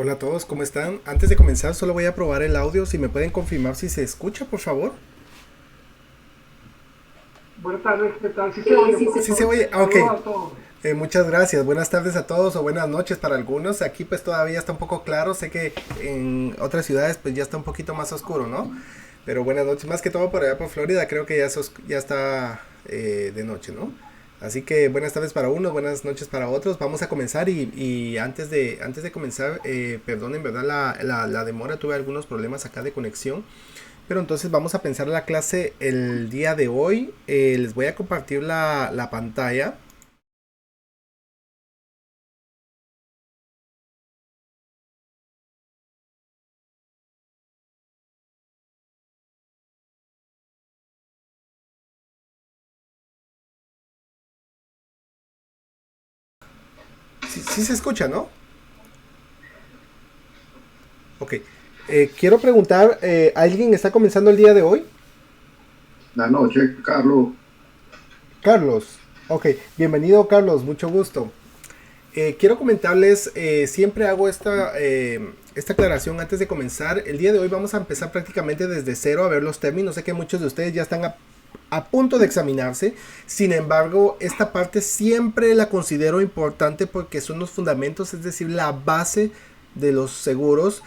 Hola a todos, ¿cómo están? Antes de comenzar, solo voy a probar el audio. Si me pueden confirmar si se escucha, por favor. Buenas tardes, ¿qué tal? Sí se oye, Sí se profesor. oye. Ok. Saludos a todos. Muchas gracias. Buenas tardes a todos o buenas noches para algunos. Aquí pues todavía está un poco claro. Sé que en otras ciudades pues ya está un poquito más oscuro, ¿no? Pero buenas noches. Más que todo por allá por Florida, creo que ya está de noche, ¿no? Así que buenas tardes para unos, buenas noches para otros. Vamos a comenzar y antes de comenzar, perdón, en verdad la demora, tuve algunos problemas acá de conexión. Pero entonces vamos a pensar la clase el día de hoy. Les voy a compartir la pantalla. Sí, sí se escucha, ¿no? Ok. Quiero preguntar, ¿alguien está comenzando el día de hoy? La noche, Carlos. Carlos. Ok, bienvenido Carlos, mucho gusto. Quiero comentarles, siempre hago esta aclaración antes de comenzar. El día de hoy vamos a empezar prácticamente desde cero a ver los términos. Sé que muchos de ustedes ya están a punto de examinarse. Sin embargo, esta parte siempre la considero importante porque son los fundamentos, es decir, la base de los seguros.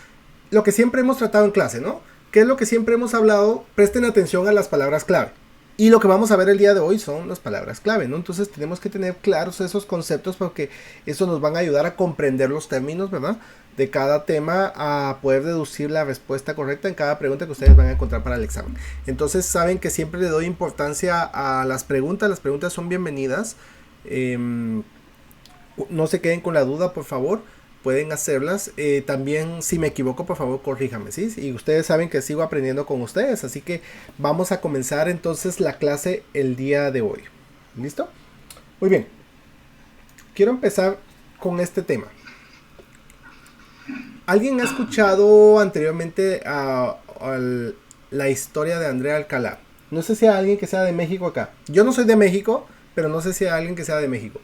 Lo que siempre hemos tratado en clase, ¿no? ¿Qué es lo que siempre hemos hablado? Presten atención a las palabras clave. Y lo que vamos a ver el día de hoy son las palabras clave, ¿no? Entonces tenemos que tener claros esos conceptos porque eso nos van a ayudar a comprender los términos, ¿verdad? De cada tema, a poder deducir la respuesta correcta en cada pregunta que ustedes van a encontrar para el examen. Entonces saben que siempre le doy importancia a las preguntas son bienvenidas. No se queden con la duda, por favor. Pueden hacerlas. También, si me equivoco, por favor, corríjame, ¿sí? Y ustedes saben que sigo aprendiendo con ustedes. Así que vamos a comenzar entonces la clase el día de hoy. ¿Listo? Muy bien. Quiero empezar con este tema. ¿Alguien ha escuchado anteriormente la historia de Andrea Alcalá? No sé si hay alguien que sea de México acá. Yo no soy de México, pero no sé si hay alguien que sea de México.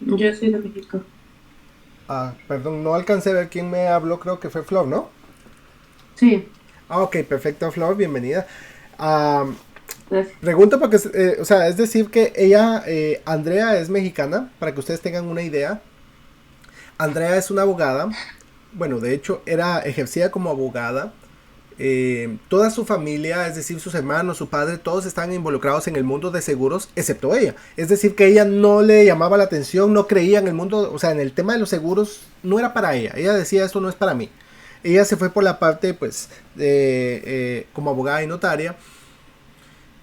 Yo soy de México. Perdón, no alcancé a ver quién me habló, creo que fue Flor, ¿no? Sí, Ok, perfecto, Flor, bienvenida. Ah, gracias. Pregunta porque, o sea, es decir que ella, Andrea es mexicana, para que ustedes tengan una idea. Andrea es una abogada, bueno, de hecho, ejercía como abogada. Toda su familia, es decir, sus hermanos, su padre, todos están involucrados en el mundo de seguros, excepto ella. Es decir, que ella no le llamaba la atención, no creía en el mundo, o sea, en el tema de los seguros, no era para ella. Ella decía, esto no es para mí. Ella se fue por la parte, pues, como abogada y notaria.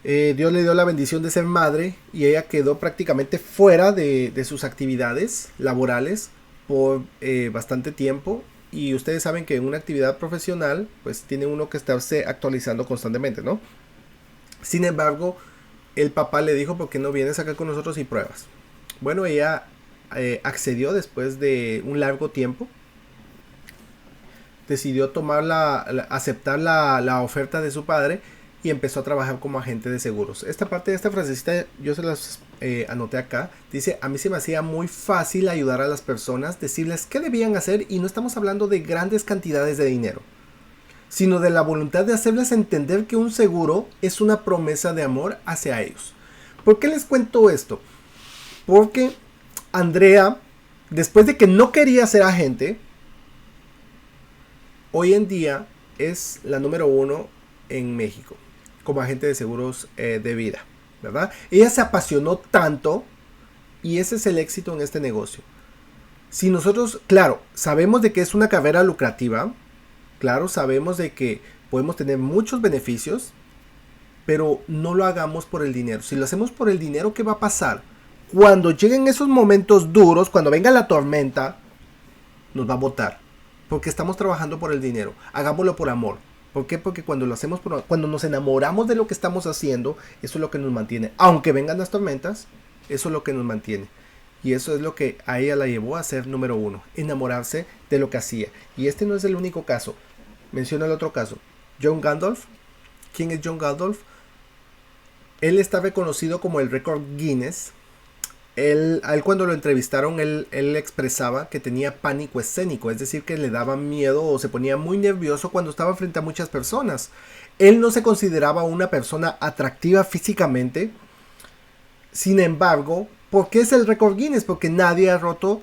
Dios le dio la bendición de ser madre y ella quedó prácticamente fuera de sus actividades laborales por bastante tiempo. Y ustedes saben que en una actividad profesional, pues tiene uno que estarse actualizando constantemente, ¿no? Sin embargo, el papá le dijo, ¿por qué no vienes acá con nosotros y pruebas? Bueno, ella accedió después de un largo tiempo. Decidió aceptar la oferta de su padre y empezó a trabajar como agente de seguros. Esta parte de esta frasecita yo se las anoté acá. Dice, a mí se me hacía muy fácil ayudar a las personas, decirles qué debían hacer y no estamos hablando de grandes cantidades de dinero, sino de la voluntad de hacerles entender que un seguro es una promesa de amor hacia ellos. ¿Por qué les cuento esto? Porque Andrea, después de que no quería ser agente, hoy en día es la número uno en México como agente de seguros de vida, ¿verdad? Ella se apasionó tanto y ese es el éxito en este negocio. Si nosotros, claro, sabemos de que es una carrera lucrativa, claro, sabemos de que podemos tener muchos beneficios, pero no lo hagamos por el dinero. Si lo hacemos por el dinero, ¿qué va a pasar? Cuando lleguen esos momentos duros, cuando venga la tormenta, nos va a botar. Porque estamos trabajando por el dinero. Hagámoslo por amor. ¿Por qué? Porque cuando lo hacemos cuando nos enamoramos de lo que estamos haciendo, eso es lo que nos mantiene. Aunque vengan las tormentas, eso es lo que nos mantiene. Y eso es lo que a ella la llevó a ser número uno. Enamorarse de lo que hacía. Y este no es el único caso. Menciona el otro caso. John Gandalf. ¿Quién es John Gandalf? Él está reconocido como el récord Guinness A él cuando lo entrevistaron, él expresaba que tenía pánico escénico, es decir, que le daba miedo o se ponía muy nervioso cuando estaba frente a muchas personas. Él no se consideraba una persona atractiva físicamente, sin embargo, ¿por qué es el récord Guinness? Porque nadie ha roto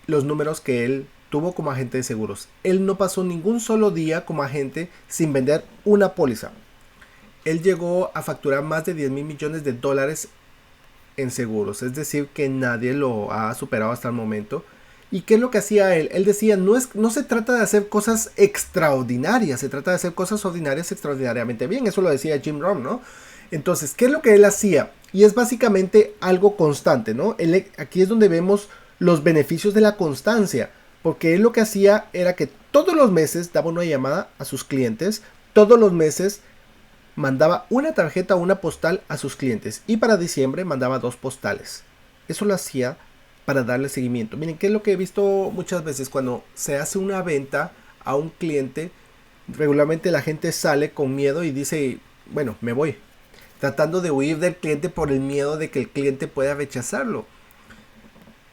los números que él tuvo como agente de seguros. Él no pasó ningún solo día como agente sin vender una póliza. Él llegó a facturar más de 10 mil millones de dólares en seguros, es decir, que nadie lo ha superado hasta el momento. ¿Y qué es lo que hacía él? Él decía, no se trata de hacer cosas extraordinarias, se trata de hacer cosas ordinarias extraordinariamente bien. Eso lo decía Jim Rohn, ¿no? Entonces, ¿qué es lo que él hacía? Y es básicamente algo constante, ¿no? Aquí es donde vemos los beneficios de la constancia, porque él lo que hacía era que todos los meses daba una llamada a sus clientes, todos los meses mandaba una tarjeta o una postal a sus clientes y para diciembre mandaba 2 postales. Eso lo hacía para darle seguimiento. Miren, ¿qué es lo que he visto muchas veces? Cuando se hace una venta a un cliente, regularmente la gente sale con miedo y dice, bueno, me voy, tratando de huir del cliente por el miedo de que el cliente pueda rechazarlo.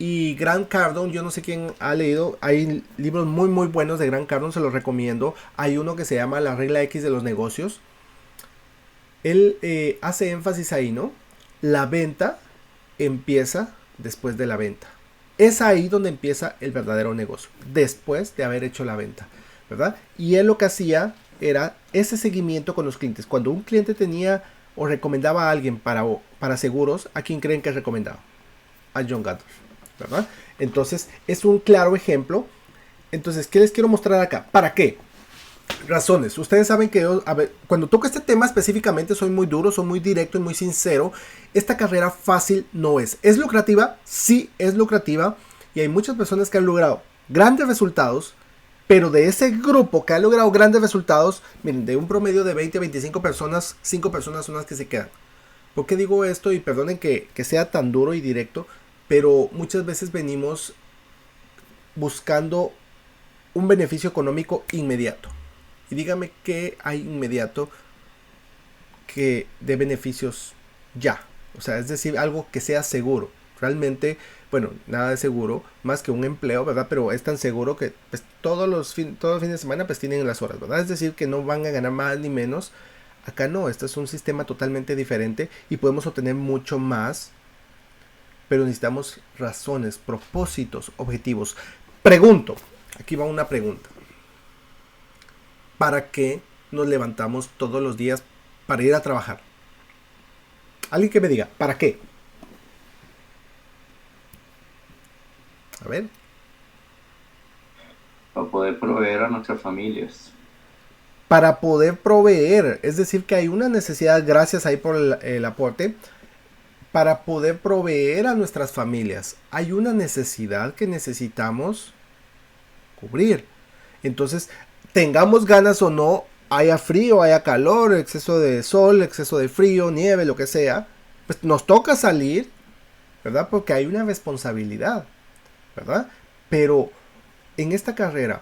Y Grant Cardone, yo no sé quién ha leído, hay libros muy muy buenos de Grant Cardone, se los recomiendo. Hay uno que se llama La regla X de los negocios. Él hace énfasis ahí, ¿no? La venta empieza después de la venta. Es ahí donde empieza el verdadero negocio, después de haber hecho la venta, ¿verdad? Y él lo que hacía era ese seguimiento con los clientes. Cuando un cliente tenía o recomendaba a alguien para seguros, ¿a quién creen que recomendaba? A John Gatto, ¿verdad? Entonces, es un claro ejemplo. Entonces, ¿qué les quiero mostrar acá? ¿Para qué? Razones. Ustedes saben que yo, cuando toco este tema específicamente soy muy duro, soy muy directo y muy sincero. Esta carrera fácil no es. ¿Es lucrativa? Sí, es lucrativa. Y hay muchas personas que han logrado grandes resultados. Pero de ese grupo que ha logrado grandes resultados, miren, de un promedio de 20 a 25 personas, 5 personas son las que se quedan. ¿Por qué digo esto? Y perdonen que sea tan duro y directo, pero muchas veces venimos buscando un beneficio económico inmediato. Y dígame qué hay inmediato que dé beneficios ya. O sea, es decir, algo que sea seguro. Realmente, bueno, nada de seguro, más que un empleo, ¿verdad? Pero es tan seguro que pues, todos los fines de semana pues tienen las horas, ¿verdad? Es decir, que no van a ganar más ni menos. Acá no, este es un sistema totalmente diferente y podemos obtener mucho más. Pero necesitamos razones, propósitos, objetivos. Pregunto, aquí va una pregunta. ¿Para qué nos levantamos todos los días para ir a trabajar? Alguien que me diga, ¿para qué? A ver. Para poder proveer a nuestras familias. Para poder proveer, es decir que hay una necesidad, gracias ahí por el aporte, para poder proveer a nuestras familias. Hay una necesidad que necesitamos cubrir. Entonces, tengamos ganas o no, haya frío, haya calor, exceso de sol, exceso de frío, nieve, lo que sea, pues nos toca salir, ¿verdad? Porque hay una responsabilidad, ¿verdad? Pero en esta carrera,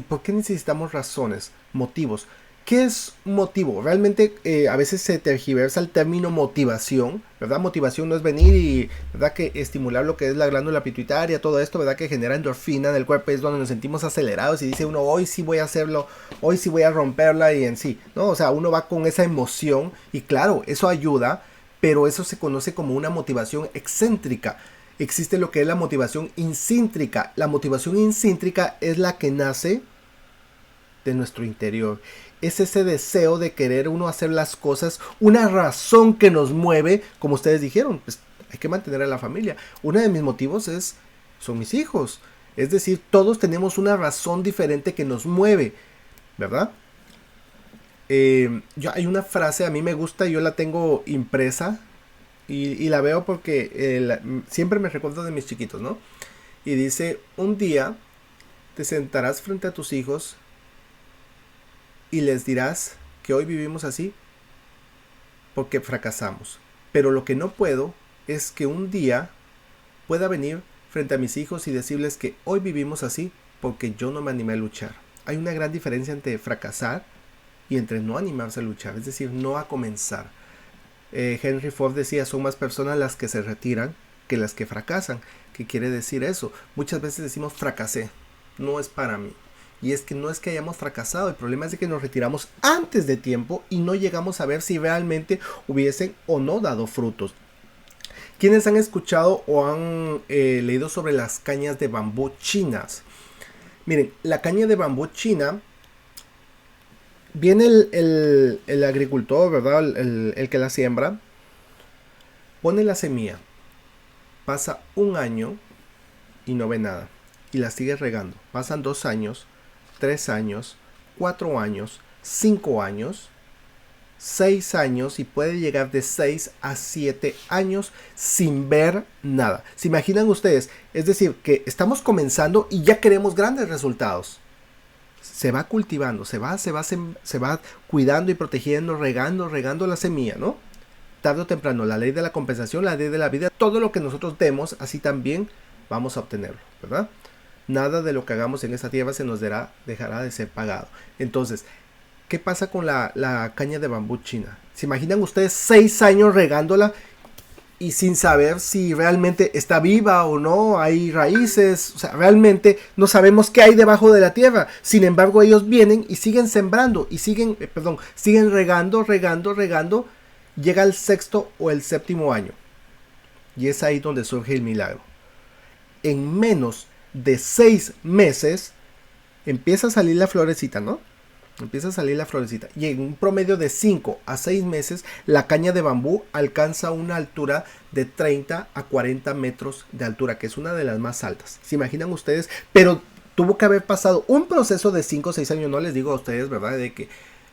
¿por qué necesitamos razones, motivos? ¿Qué es motivo? Realmente a veces se tergiversa el término motivación, ¿verdad? Motivación no es venir y, ¿verdad? Que estimular lo que es la glándula pituitaria, todo esto, ¿verdad? Que genera endorfina en el cuerpo, es donde nos sentimos acelerados y dice uno, hoy sí voy a hacerlo, hoy sí voy a romperla y en sí, ¿no? O sea, uno va con esa emoción y claro, eso ayuda, pero eso se conoce como una motivación excéntrica. Existe lo que es la motivación incíntrica. La motivación incíntrica es la que nace de nuestro interior. Es ese deseo de querer uno hacer las cosas, una razón que nos mueve, como ustedes dijeron, pues hay que mantener a la familia. Uno de mis motivos son mis hijos. Es decir, todos tenemos una razón diferente que nos mueve, ¿verdad? Hay una frase, a mí me gusta, yo la tengo impresa y la veo porque siempre me recuerdo de mis chiquitos, ¿no? Y dice, un día te sentarás frente a tus hijos y les dirás que hoy vivimos así porque fracasamos. Pero lo que no puedo es que un día pueda venir frente a mis hijos y decirles que hoy vivimos así porque yo no me animé a luchar. Hay una gran diferencia entre fracasar y entre no animarse a luchar, es decir, no a comenzar. Henry Ford decía, son más personas las que se retiran que las que fracasan. ¿Qué quiere decir eso? Muchas veces decimos fracasé, no es para mí. Y es que no es que hayamos fracasado, el problema es de que nos retiramos antes de tiempo y no llegamos a ver si realmente hubiesen o no dado frutos. ¿Quiénes han escuchado o han leído sobre las cañas de bambú chinas? Miren, la caña de bambú china, viene el agricultor, ¿verdad? El que la siembra, pone la semilla, pasa un año y no ve nada, y la sigue regando. Pasan 2 años, 3 años, 4 años, 5 años, 6 años y puede llegar de 6 a 7 años sin ver nada. ¿Se imaginan ustedes? Es decir, que estamos comenzando y ya queremos grandes resultados. Se va cultivando, se va cuidando y protegiendo, regando la semilla, ¿no? Tarde o temprano, la ley de la compensación, la ley de la vida, todo lo que nosotros demos, así también vamos a obtenerlo, ¿verdad? Nada de lo que hagamos en esta tierra se nos dejará de ser pagado. Entonces, ¿qué pasa con la caña de bambú china? ¿Se imaginan ustedes 6 años regándola y sin saber si realmente está viva o no? Hay raíces, o sea, realmente no sabemos qué hay debajo de la tierra. Sin embargo, ellos vienen y siguen sembrando y siguen regando. Llega el 6º o el 7º año y es ahí donde surge el milagro. En menos de 6 meses empieza a salir la florecita, ¿no? Empieza a salir la florecita y en un promedio de 5 a 6 meses la caña de bambú alcanza una altura de 30 a 40 metros de altura, que es una de las más altas. ¿Se imaginan ustedes? Pero tuvo que haber pasado un proceso de 5 o 6 años. No les digo a ustedes, ¿verdad?, de que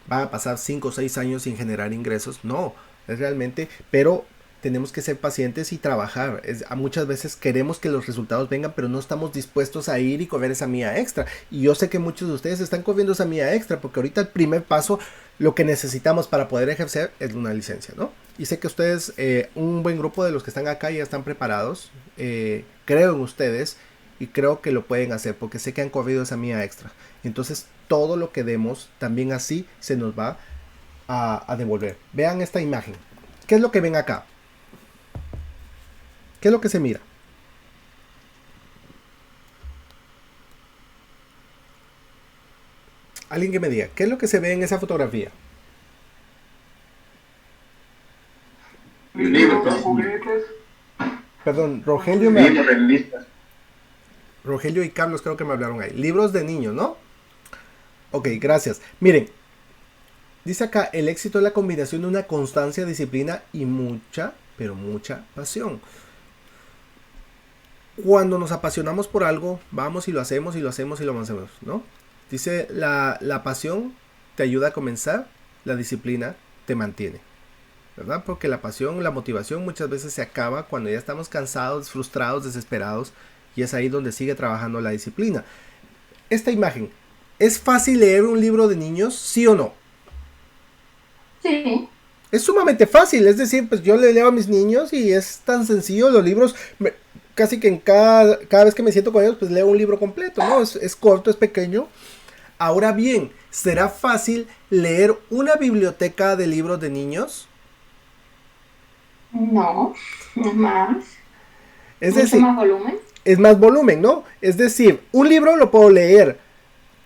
van a pasar 5 o 6 años sin generar ingresos. No, es realmente, pero tenemos que ser pacientes y trabajar. Muchas veces queremos que los resultados vengan, pero no estamos dispuestos a ir y correr esa milla extra. Y yo sé que muchos de ustedes están corriendo esa milla extra, porque ahorita el primer paso, lo que necesitamos para poder ejercer es una licencia, ¿no? Y sé que ustedes, un buen grupo de los que están acá ya están preparados. Creo en ustedes y creo que lo pueden hacer, porque sé que han corrido esa milla extra. Entonces, todo lo que demos, también así se nos va a devolver. Vean esta imagen. ¿Qué es lo que ven acá? ¿Qué es lo que se mira? Alguien que me diga, ¿qué es lo que se ve en esa fotografía? Libros, juguetes. Perdón, libros, revistas. Rogelio y Carlos creo que me hablaron ahí. Libros de niños, ¿no? Ok, gracias. Miren, dice acá, el éxito es la combinación de una constancia, disciplina y mucha, pero mucha pasión. Cuando nos apasionamos por algo, vamos y lo hacemos, ¿no? Dice, la pasión te ayuda a comenzar, la disciplina te mantiene, ¿verdad? Porque la pasión, la motivación muchas veces se acaba cuando ya estamos cansados, frustrados, desesperados, y es ahí donde sigue trabajando la disciplina. Esta imagen, ¿es fácil leer un libro de niños, sí o no? Sí. Es sumamente fácil, es decir, pues yo le leo a mis niños y es tan sencillo, los libros, casi que en cada vez que me siento con ellos, pues leo un libro completo, ¿no? Es corto, es pequeño. Ahora bien, ¿será fácil leer una biblioteca de libros de niños? No, es más. Es Mucho decir, más volumen. es más volumen, ¿no? Es decir, un libro lo puedo leer.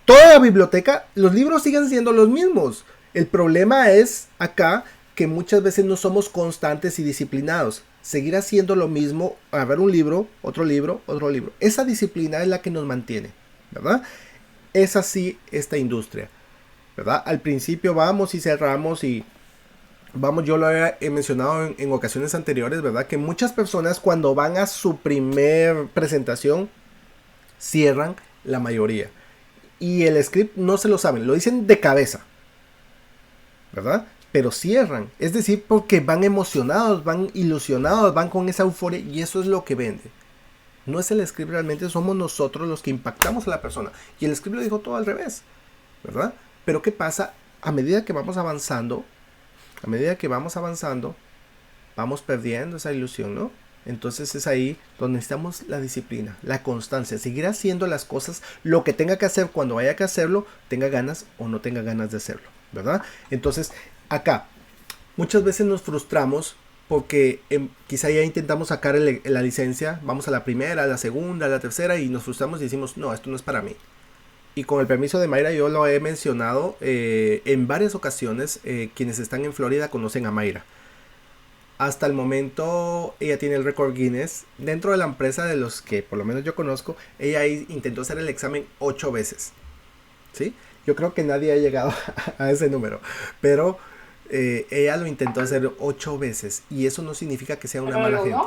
Toda la biblioteca, los libros siguen siendo los mismos. El problema es acá que muchas veces no somos constantes y disciplinados. Seguir haciendo lo mismo, a ver un libro, otro libro, otro libro. Esa disciplina es la que nos mantiene, ¿verdad? Es así esta industria, ¿verdad? Al principio vamos y cerramos y vamos, yo lo he mencionado en ocasiones anteriores, ¿verdad? Que muchas personas cuando van a su primer presentación cierran la mayoría. Y el script no se lo saben, lo dicen de cabeza, ¿verdad? Pero cierran, es decir, porque van emocionados, van ilusionados, van con esa euforia y eso es lo que vende. No es el script realmente, somos nosotros los que impactamos a la persona. Y el script lo dijo todo al revés, ¿verdad? Pero ¿qué pasa? A medida que vamos avanzando, vamos perdiendo esa ilusión, ¿no? Entonces es ahí donde necesitamos la disciplina, la constancia, seguir haciendo las cosas, lo que tenga que hacer cuando haya que hacerlo, tenga ganas o no tenga ganas de hacerlo, ¿verdad? Entonces, acá, muchas veces nos frustramos porque quizá ya intentamos sacar la licencia, vamos a la primera, a la segunda, a la tercera y nos frustramos y decimos, no, esto no es para mí. Y con el permiso de Mayra, yo lo he mencionado en varias ocasiones, quienes están en Florida conocen a Mayra. Hasta el momento ella tiene el récord Guinness. Dentro de la empresa de los que por lo menos yo conozco, ella intentó hacer el examen 8 veces. ¿Sí? Yo creo que nadie ha llegado a ese número. Pero ella lo intentó hacer 8 veces. Y eso no significa que sea una mala gente.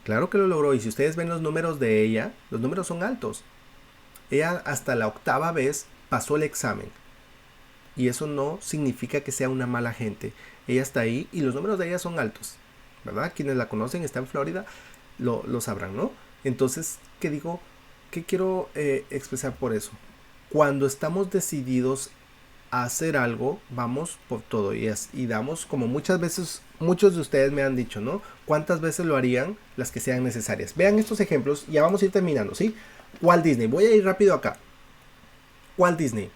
Claro que lo logró. Y si ustedes ven los números de ella, los números son altos. Ella hasta la 8ª vez pasó el examen. Y eso no significa que sea una mala gente. Ella está ahí y los números de ella son altos, ¿verdad? Quienes la conocen, está en Florida, lo sabrán, ¿no? Entonces, ¿qué digo? ¿Qué quiero expresar por eso? Cuando estamos decididos a hacer algo, vamos por todo y damos, como muchas veces, muchos de ustedes me han dicho, ¿no? ¿Cuántas veces lo harían? Las que sean necesarias. Vean estos ejemplos, ya vamos a ir terminando, ¿sí? Walt Disney, voy a ir rápido acá. Walt Disney.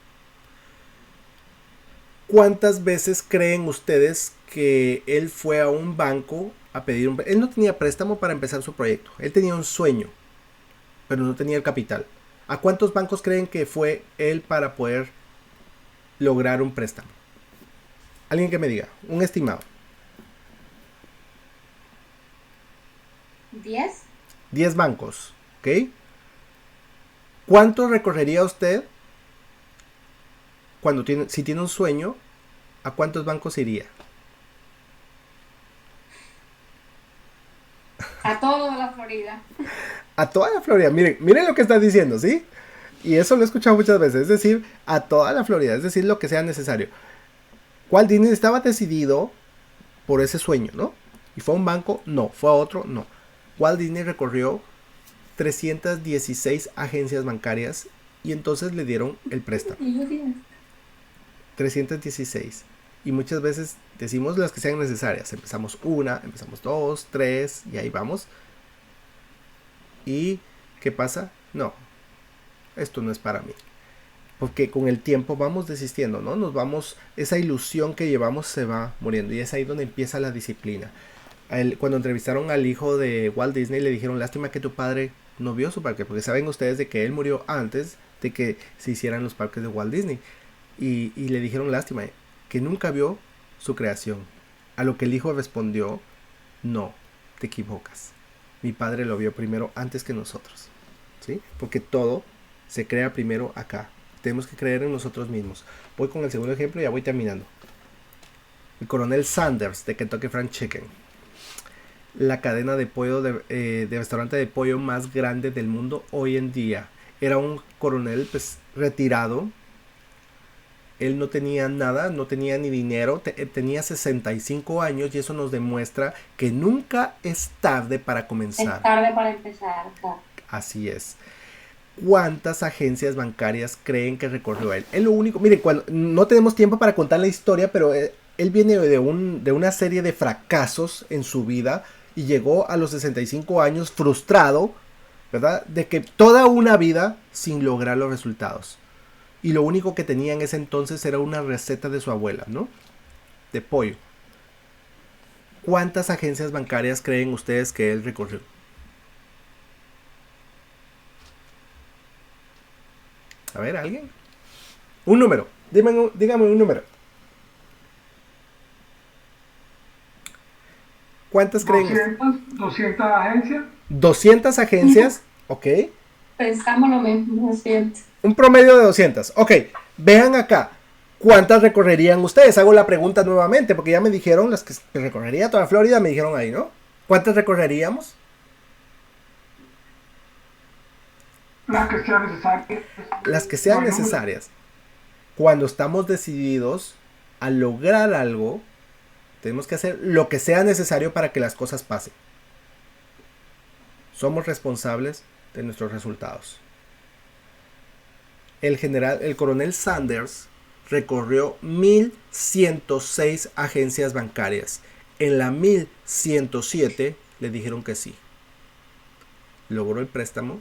¿Cuántas veces creen ustedes que él fue a un banco a pedir un... Él no tenía préstamo para empezar su proyecto. Él tenía un sueño, pero no tenía el capital. ¿A cuántos bancos creen que fue él para poder lograr un préstamo? Alguien que me diga, un estimado. 10. 10 bancos, ¿ok? ¿Cuánto recorrería usted si tiene un sueño? ¿A cuántos bancos iría? A toda la Florida. A toda la Florida. Miren lo que está diciendo, ¿sí? Y eso lo he escuchado muchas veces. Es decir, a toda la Florida. Es decir, lo que sea necesario. Walt Disney estaba decidido por ese sueño, ¿no? ¿Y fue a un banco? No. ¿Fue a otro? No. Walt Disney recorrió 316 agencias bancarias y entonces le dieron el préstamo. 316. Y muchas veces decimos las que sean necesarias. Empezamos 1, empezamos 2, 3 y ahí vamos. ¿Y qué pasa? No, esto no es para mí. Porque con el tiempo vamos desistiendo, ¿no? Esa ilusión que llevamos se va muriendo. Y es ahí donde empieza la disciplina. Cuando entrevistaron al hijo de Walt Disney, le dijeron, lástima que tu padre no vio su parque. Porque saben ustedes de que él murió antes de que se hicieran los parques de Walt Disney. Y le dijeron, lástima, que nunca vio su creación. A lo que el hijo respondió, no, te equivocas. Mi padre lo vio primero antes que nosotros. ¿Sí? Porque todo se crea primero acá. Tenemos que creer en nosotros mismos. Voy con el segundo ejemplo y ya voy terminando. El coronel Sanders de Kentucky Fried Chicken. La cadena de pollo de restaurante de pollo más grande del mundo hoy en día. Era un coronel pues retirado. Él no tenía nada, no tenía ni dinero, tenía 65 años y eso nos demuestra que nunca es tarde para comenzar. Es tarde para empezar. Claro. Así es. ¿Cuántas agencias bancarias creen que recorrió él? Es lo único, miren, no tenemos tiempo para contar la historia, pero él viene de una serie de fracasos en su vida y llegó a los 65 años frustrado, ¿verdad? De que toda una vida sin lograr los resultados. Y lo único que tenía en ese entonces era una receta de su abuela, ¿no? De pollo. ¿Cuántas agencias bancarias creen ustedes que él recorrió? A ver, ¿alguien? Un número. Dígame un número. ¿Cuántas creen? 200 agencias. 200 agencias, ok. Pensamos lo mismo, es cierto. Un promedio de 200. Ok, vean acá. ¿Cuántas recorrerían ustedes? Hago la pregunta nuevamente, porque ya me dijeron las que recorrería toda Florida, me dijeron ahí, ¿no? ¿Cuántas recorreríamos? Las que sean necesarias. Las que sean necesarias. Cuando estamos decididos a lograr algo, tenemos que hacer lo que sea necesario para que las cosas pasen. Somos responsables de nuestros resultados. El coronel Sanders recorrió 1106 agencias bancarias. En la 1107 le dijeron que sí. Logró el préstamo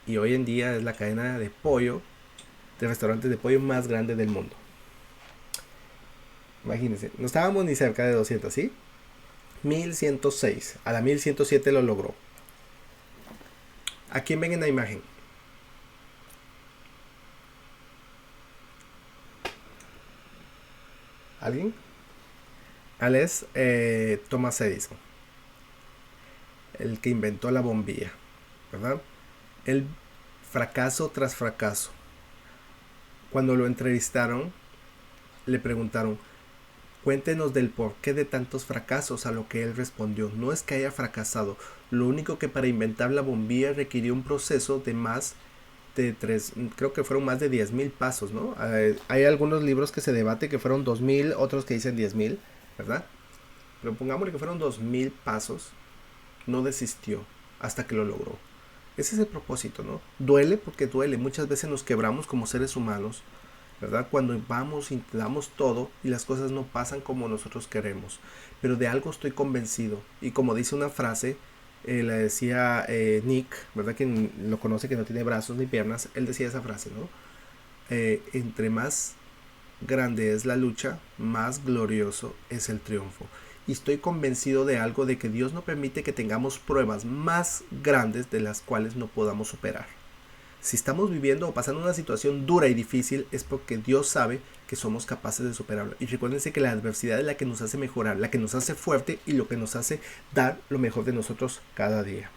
y hoy en día es la cadena de pollo, de restaurantes de pollo más grande del mundo. Imagínense, no estábamos ni cerca de 200, ¿sí? 1106. A la 1107 lo logró. ¿A quién ven en la imagen? ¿Alguien? Él es Thomas Edison, el que inventó la bombilla, ¿verdad? El fracaso tras fracaso. Cuando lo entrevistaron, le preguntaron, cuéntenos del porqué de tantos fracasos, a lo que él respondió, no es que haya fracasado, lo único que para inventar la bombilla requirió un proceso de más de creo que fueron más de 10,000 pasos, ¿no? Hay algunos libros que se debate que fueron 2,000, otros que dicen 10,000, ¿verdad? Pero pongámosle que fueron 2,000 pasos, no desistió hasta que lo logró. Ese es el propósito, ¿no? Duele porque duele, muchas veces nos quebramos como seres humanos, ¿verdad? Cuando vamos y damos todo y las cosas no pasan como nosotros queremos. Pero de algo estoy convencido. Y como dice una frase, la decía Nick, ¿verdad? Quien lo conoce, que no tiene brazos ni piernas, él decía esa frase, ¿no? Entre más grande es la lucha, más glorioso es el triunfo. Y estoy convencido de algo, de que Dios no permite que tengamos pruebas más grandes de las cuales no podamos superar. Si estamos viviendo o pasando una situación dura y difícil, es porque Dios sabe que somos capaces de superarlo. Y recuérdense que la adversidad es la que nos hace mejorar, la que nos hace fuerte y lo que nos hace dar lo mejor de nosotros cada día.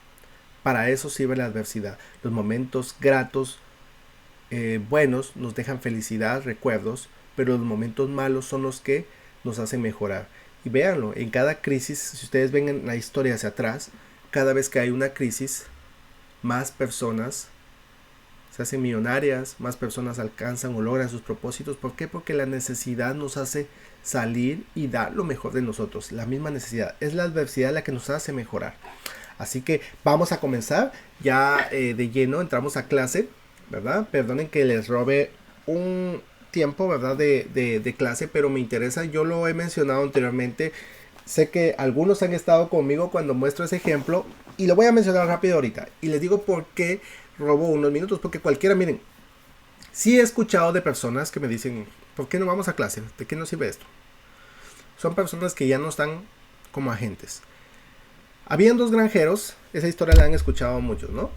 Para eso sirve la adversidad. Los momentos gratos, buenos, nos dejan felicidad, recuerdos, pero los momentos malos son los que nos hacen mejorar. Y véanlo, en cada crisis, si ustedes ven en la historia hacia atrás, cada vez que hay una crisis, más personas se hacen millonarias, más personas alcanzan o logran sus propósitos. ¿Por qué? Porque la necesidad nos hace salir y dar lo mejor de nosotros. La misma necesidad. Es la adversidad la que nos hace mejorar. Así que vamos a comenzar ya de lleno. Entramos a clase, ¿verdad? Perdonen que les robe un tiempo, ¿verdad? De clase, pero me interesa. Yo lo he mencionado anteriormente. Sé que algunos han estado conmigo cuando muestro ese ejemplo. Y lo voy a mencionar rápido ahorita. Y les digo por qué robo unos minutos, porque cualquiera, miren, sí he escuchado de personas que me dicen, ¿por qué no vamos a clase? ¿De qué nos sirve esto? Son personas que ya no están como agentes. Habían dos granjeros, esa historia la han escuchado muchos, ¿no?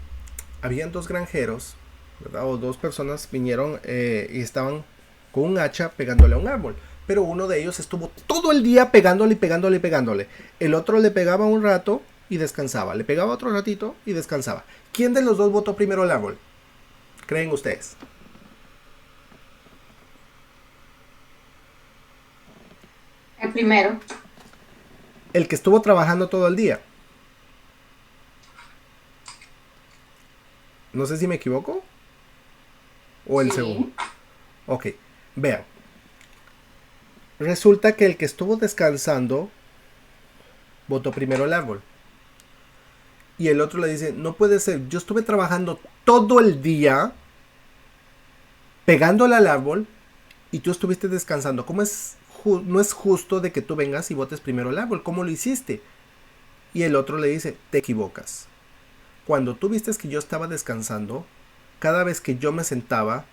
Habían dos granjeros, ¿verdad? O dos personas vinieron y estaban con un hacha pegándole a un árbol. Pero uno de ellos estuvo todo el día pegándole y pegándole y pegándole. El otro le pegaba un rato y descansaba. Le pegaba otro ratito y descansaba. ¿Quién de los dos botó primero el árbol? ¿Creen ustedes? El primero. El que estuvo trabajando todo el día. No sé si me equivoco. ¿O el Sí. segundo? Ok, vean. Resulta que el que estuvo descansando botó primero el árbol. Y el otro le dice, no puede ser, yo estuve trabajando todo el día pegándole al árbol y tú estuviste descansando. ¿Cómo no es justo de que tú vengas y botes primero el árbol? ¿Cómo lo hiciste? Y el otro le dice, te equivocas. Cuando tú viste que yo estaba descansando, cada vez que yo me sentaba,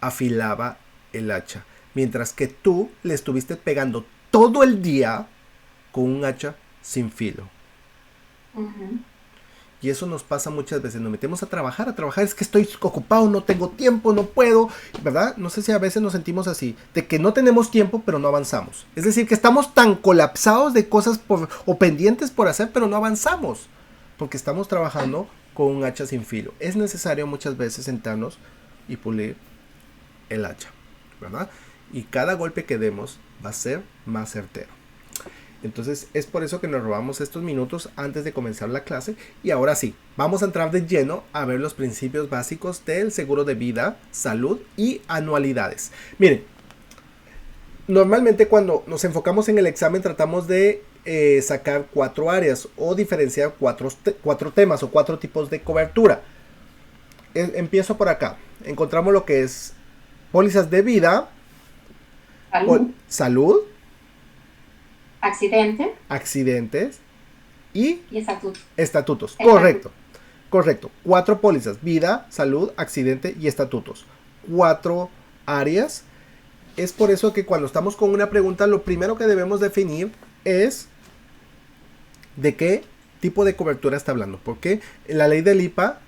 afilaba el hacha. Mientras que tú le estuviste pegando todo el día con un hacha sin filo. Ujú. Y eso nos pasa muchas veces, nos metemos a trabajar, es que estoy ocupado, no tengo tiempo, no puedo, ¿verdad? No sé si a veces nos sentimos así, de que no tenemos tiempo, pero no avanzamos. Es decir, que estamos tan colapsados de cosas o pendientes por hacer, pero no avanzamos, porque estamos trabajando con un hacha sin filo. Es necesario muchas veces sentarnos y pulir el hacha, ¿verdad? Y cada golpe que demos va a ser más certero. Entonces es por eso que nos robamos estos minutos antes de comenzar la clase. Y ahora sí, vamos a entrar de lleno a ver los principios básicos del seguro de vida, salud y anualidades. Miren, normalmente cuando nos enfocamos en el examen tratamos de sacar 4 áreas o diferenciar 4 temas o 4 tipos de cobertura. Empiezo por acá. Encontramos lo que es pólizas de vida, salud, accidentes y estatutos. Correcto. 4 pólizas: vida, salud, accidente y estatutos. 4 áreas. Es por eso que cuando estamos con una pregunta, lo primero que debemos definir es ¿De qué tipo de cobertura está hablando? Porque la ley del IPA,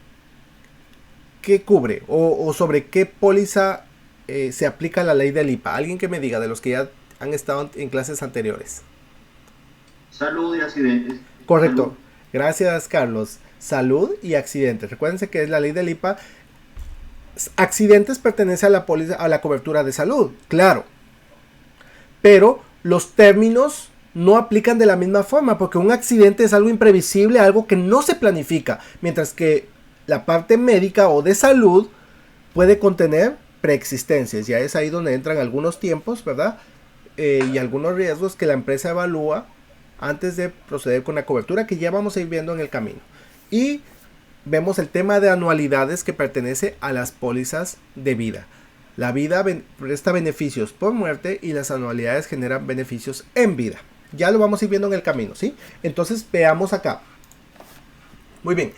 ¿qué cubre? O sobre qué póliza se aplica la ley del IPA. Alguien que me diga, de los que ya han estado en clases anteriores. Salud y accidentes. Correcto. Salud. Gracias, Carlos. Salud y accidentes. Recuérdense que es la ley del IPA. Accidentes pertenece a la póliza, a la cobertura de salud, claro. Pero los términos no aplican de la misma forma, porque un accidente es algo imprevisible, algo que no se planifica, mientras que la parte médica o de salud puede contener preexistencias. Ya es ahí donde entran algunos tiempos, ¿verdad? Y algunos riesgos que la empresa evalúa antes de proceder con la cobertura, que ya vamos a ir viendo en el camino. Y vemos el tema de anualidades, que pertenece a las pólizas de vida. La vida presta beneficios por muerte y las anualidades generan beneficios en vida. Ya lo vamos a ir viendo en el camino, ¿sí? Entonces veamos acá. Muy bien.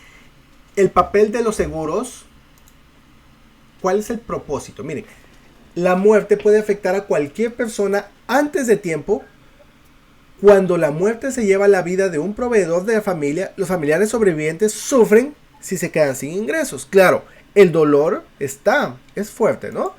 El papel de los seguros. ¿Cuál es el propósito? Miren, la muerte puede afectar a cualquier persona antes de tiempo. Cuando la muerte se lleva la vida de un proveedor de la familia, los familiares sobrevivientes sufren si se quedan sin ingresos. Claro, el dolor es fuerte, ¿no?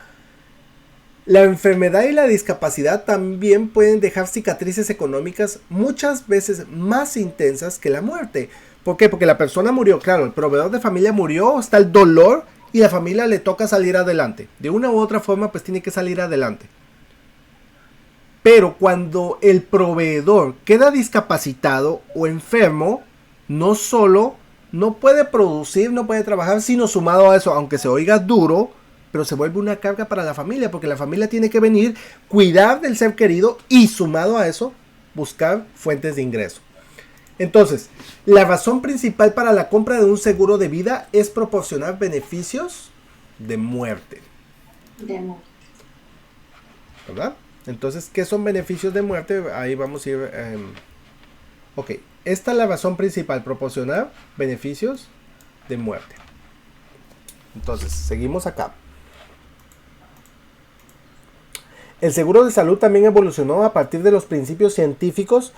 La enfermedad y la discapacidad también pueden dejar cicatrices económicas muchas veces más intensas que la muerte. ¿Por qué? Porque la persona murió, claro, el proveedor de familia murió, está el dolor y la familia le toca salir adelante. De una u otra forma, pues tiene que salir adelante. Pero cuando el proveedor queda discapacitado o enfermo, no solo no puede producir, no puede trabajar, sino sumado a eso, aunque se oiga duro, pero se vuelve una carga para la familia, porque la familia tiene que venir, cuidar del ser querido y sumado a eso, buscar fuentes de ingreso. Entonces, la razón principal para la compra de un seguro de vida es proporcionar beneficios de muerte. De muerte. ¿Verdad? Entonces, ¿qué son beneficios de muerte? Ahí vamos a ir. Ok, esta es la razón principal, proporcionar beneficios de muerte. Entonces, seguimos acá. El seguro de salud también evolucionó a partir de los principios científicos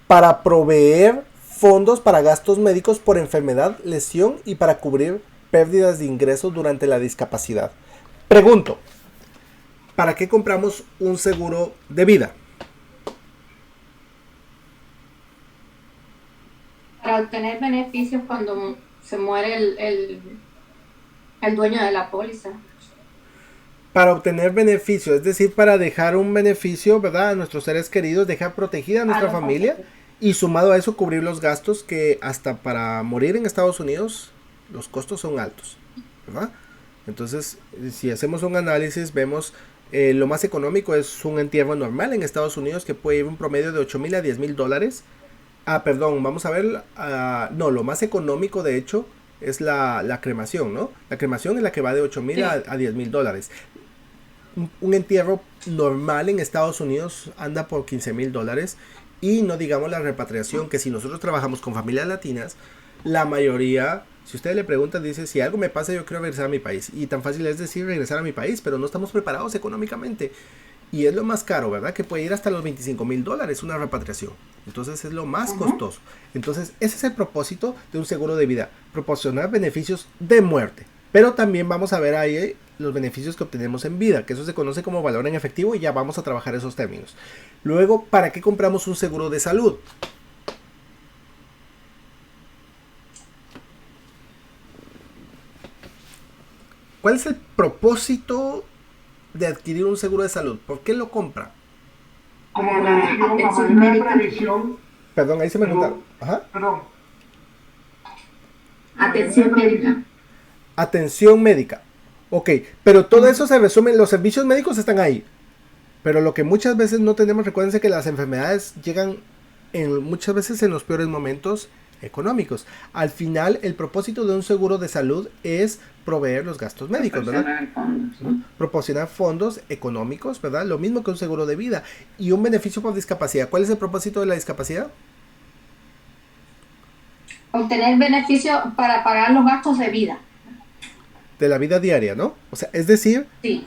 para proveer fondos para gastos médicos por enfermedad, lesión y para cubrir pérdidas de ingresos durante la discapacidad. Pregunto, ¿para qué compramos un seguro de vida? Para obtener beneficios cuando se muere el dueño de la póliza. Para obtener beneficio, es decir, para dejar un beneficio, ¿verdad? A nuestros seres queridos, dejar protegida a nuestra familia y sumado a eso cubrir los gastos que hasta para morir en Estados Unidos los costos son altos, ¿verdad? Entonces, si hacemos un análisis, vemos lo más económico es un entierro normal en Estados Unidos que puede ir un promedio de $8,000 a $10,000. Vamos a ver, no, lo más económico de hecho es la cremación, ¿no? La cremación es la que va de $8,000 a $10,000. Un entierro normal en Estados Unidos anda por $15,000 y no digamos la repatriación, que si nosotros trabajamos con familias latinas, la mayoría, si ustedes le preguntan, dice, si algo me pasa yo quiero regresar a mi país, y tan fácil es decir regresar a mi país, pero no estamos preparados económicamente y es lo más caro, ¿verdad? Que puede ir hasta los $25,000 una repatriación, entonces es lo más costoso. Entonces ese es el propósito de un seguro de vida, proporcionar beneficios de muerte, pero también vamos a ver ahí los beneficios que obtenemos en vida, que eso se conoce como valor en efectivo y ya vamos a trabajar esos términos. Luego, ¿para qué compramos un seguro de salud? ¿Cuál es el propósito de adquirir un seguro de salud? ¿Por qué lo compra? Como prevención, para una previsión. Perdón, ahí se me contaron. Perdón. Atención médica. Atención médica. Ok, pero todo eso se resume, los servicios médicos están ahí. Pero lo que muchas veces no tenemos, recuérdense que las enfermedades llegan muchas veces en los peores momentos económicos. Al final, el propósito de un seguro de salud es proveer los gastos médicos, ¿verdad? Proporcionar fondos económicos, ¿verdad? Lo mismo que un seguro de vida. Y un beneficio por discapacidad. ¿Cuál es el propósito de la discapacidad? Obtener beneficio para pagar los gastos de vida. De la vida diaria, ¿no? O sea, es decir, Sí.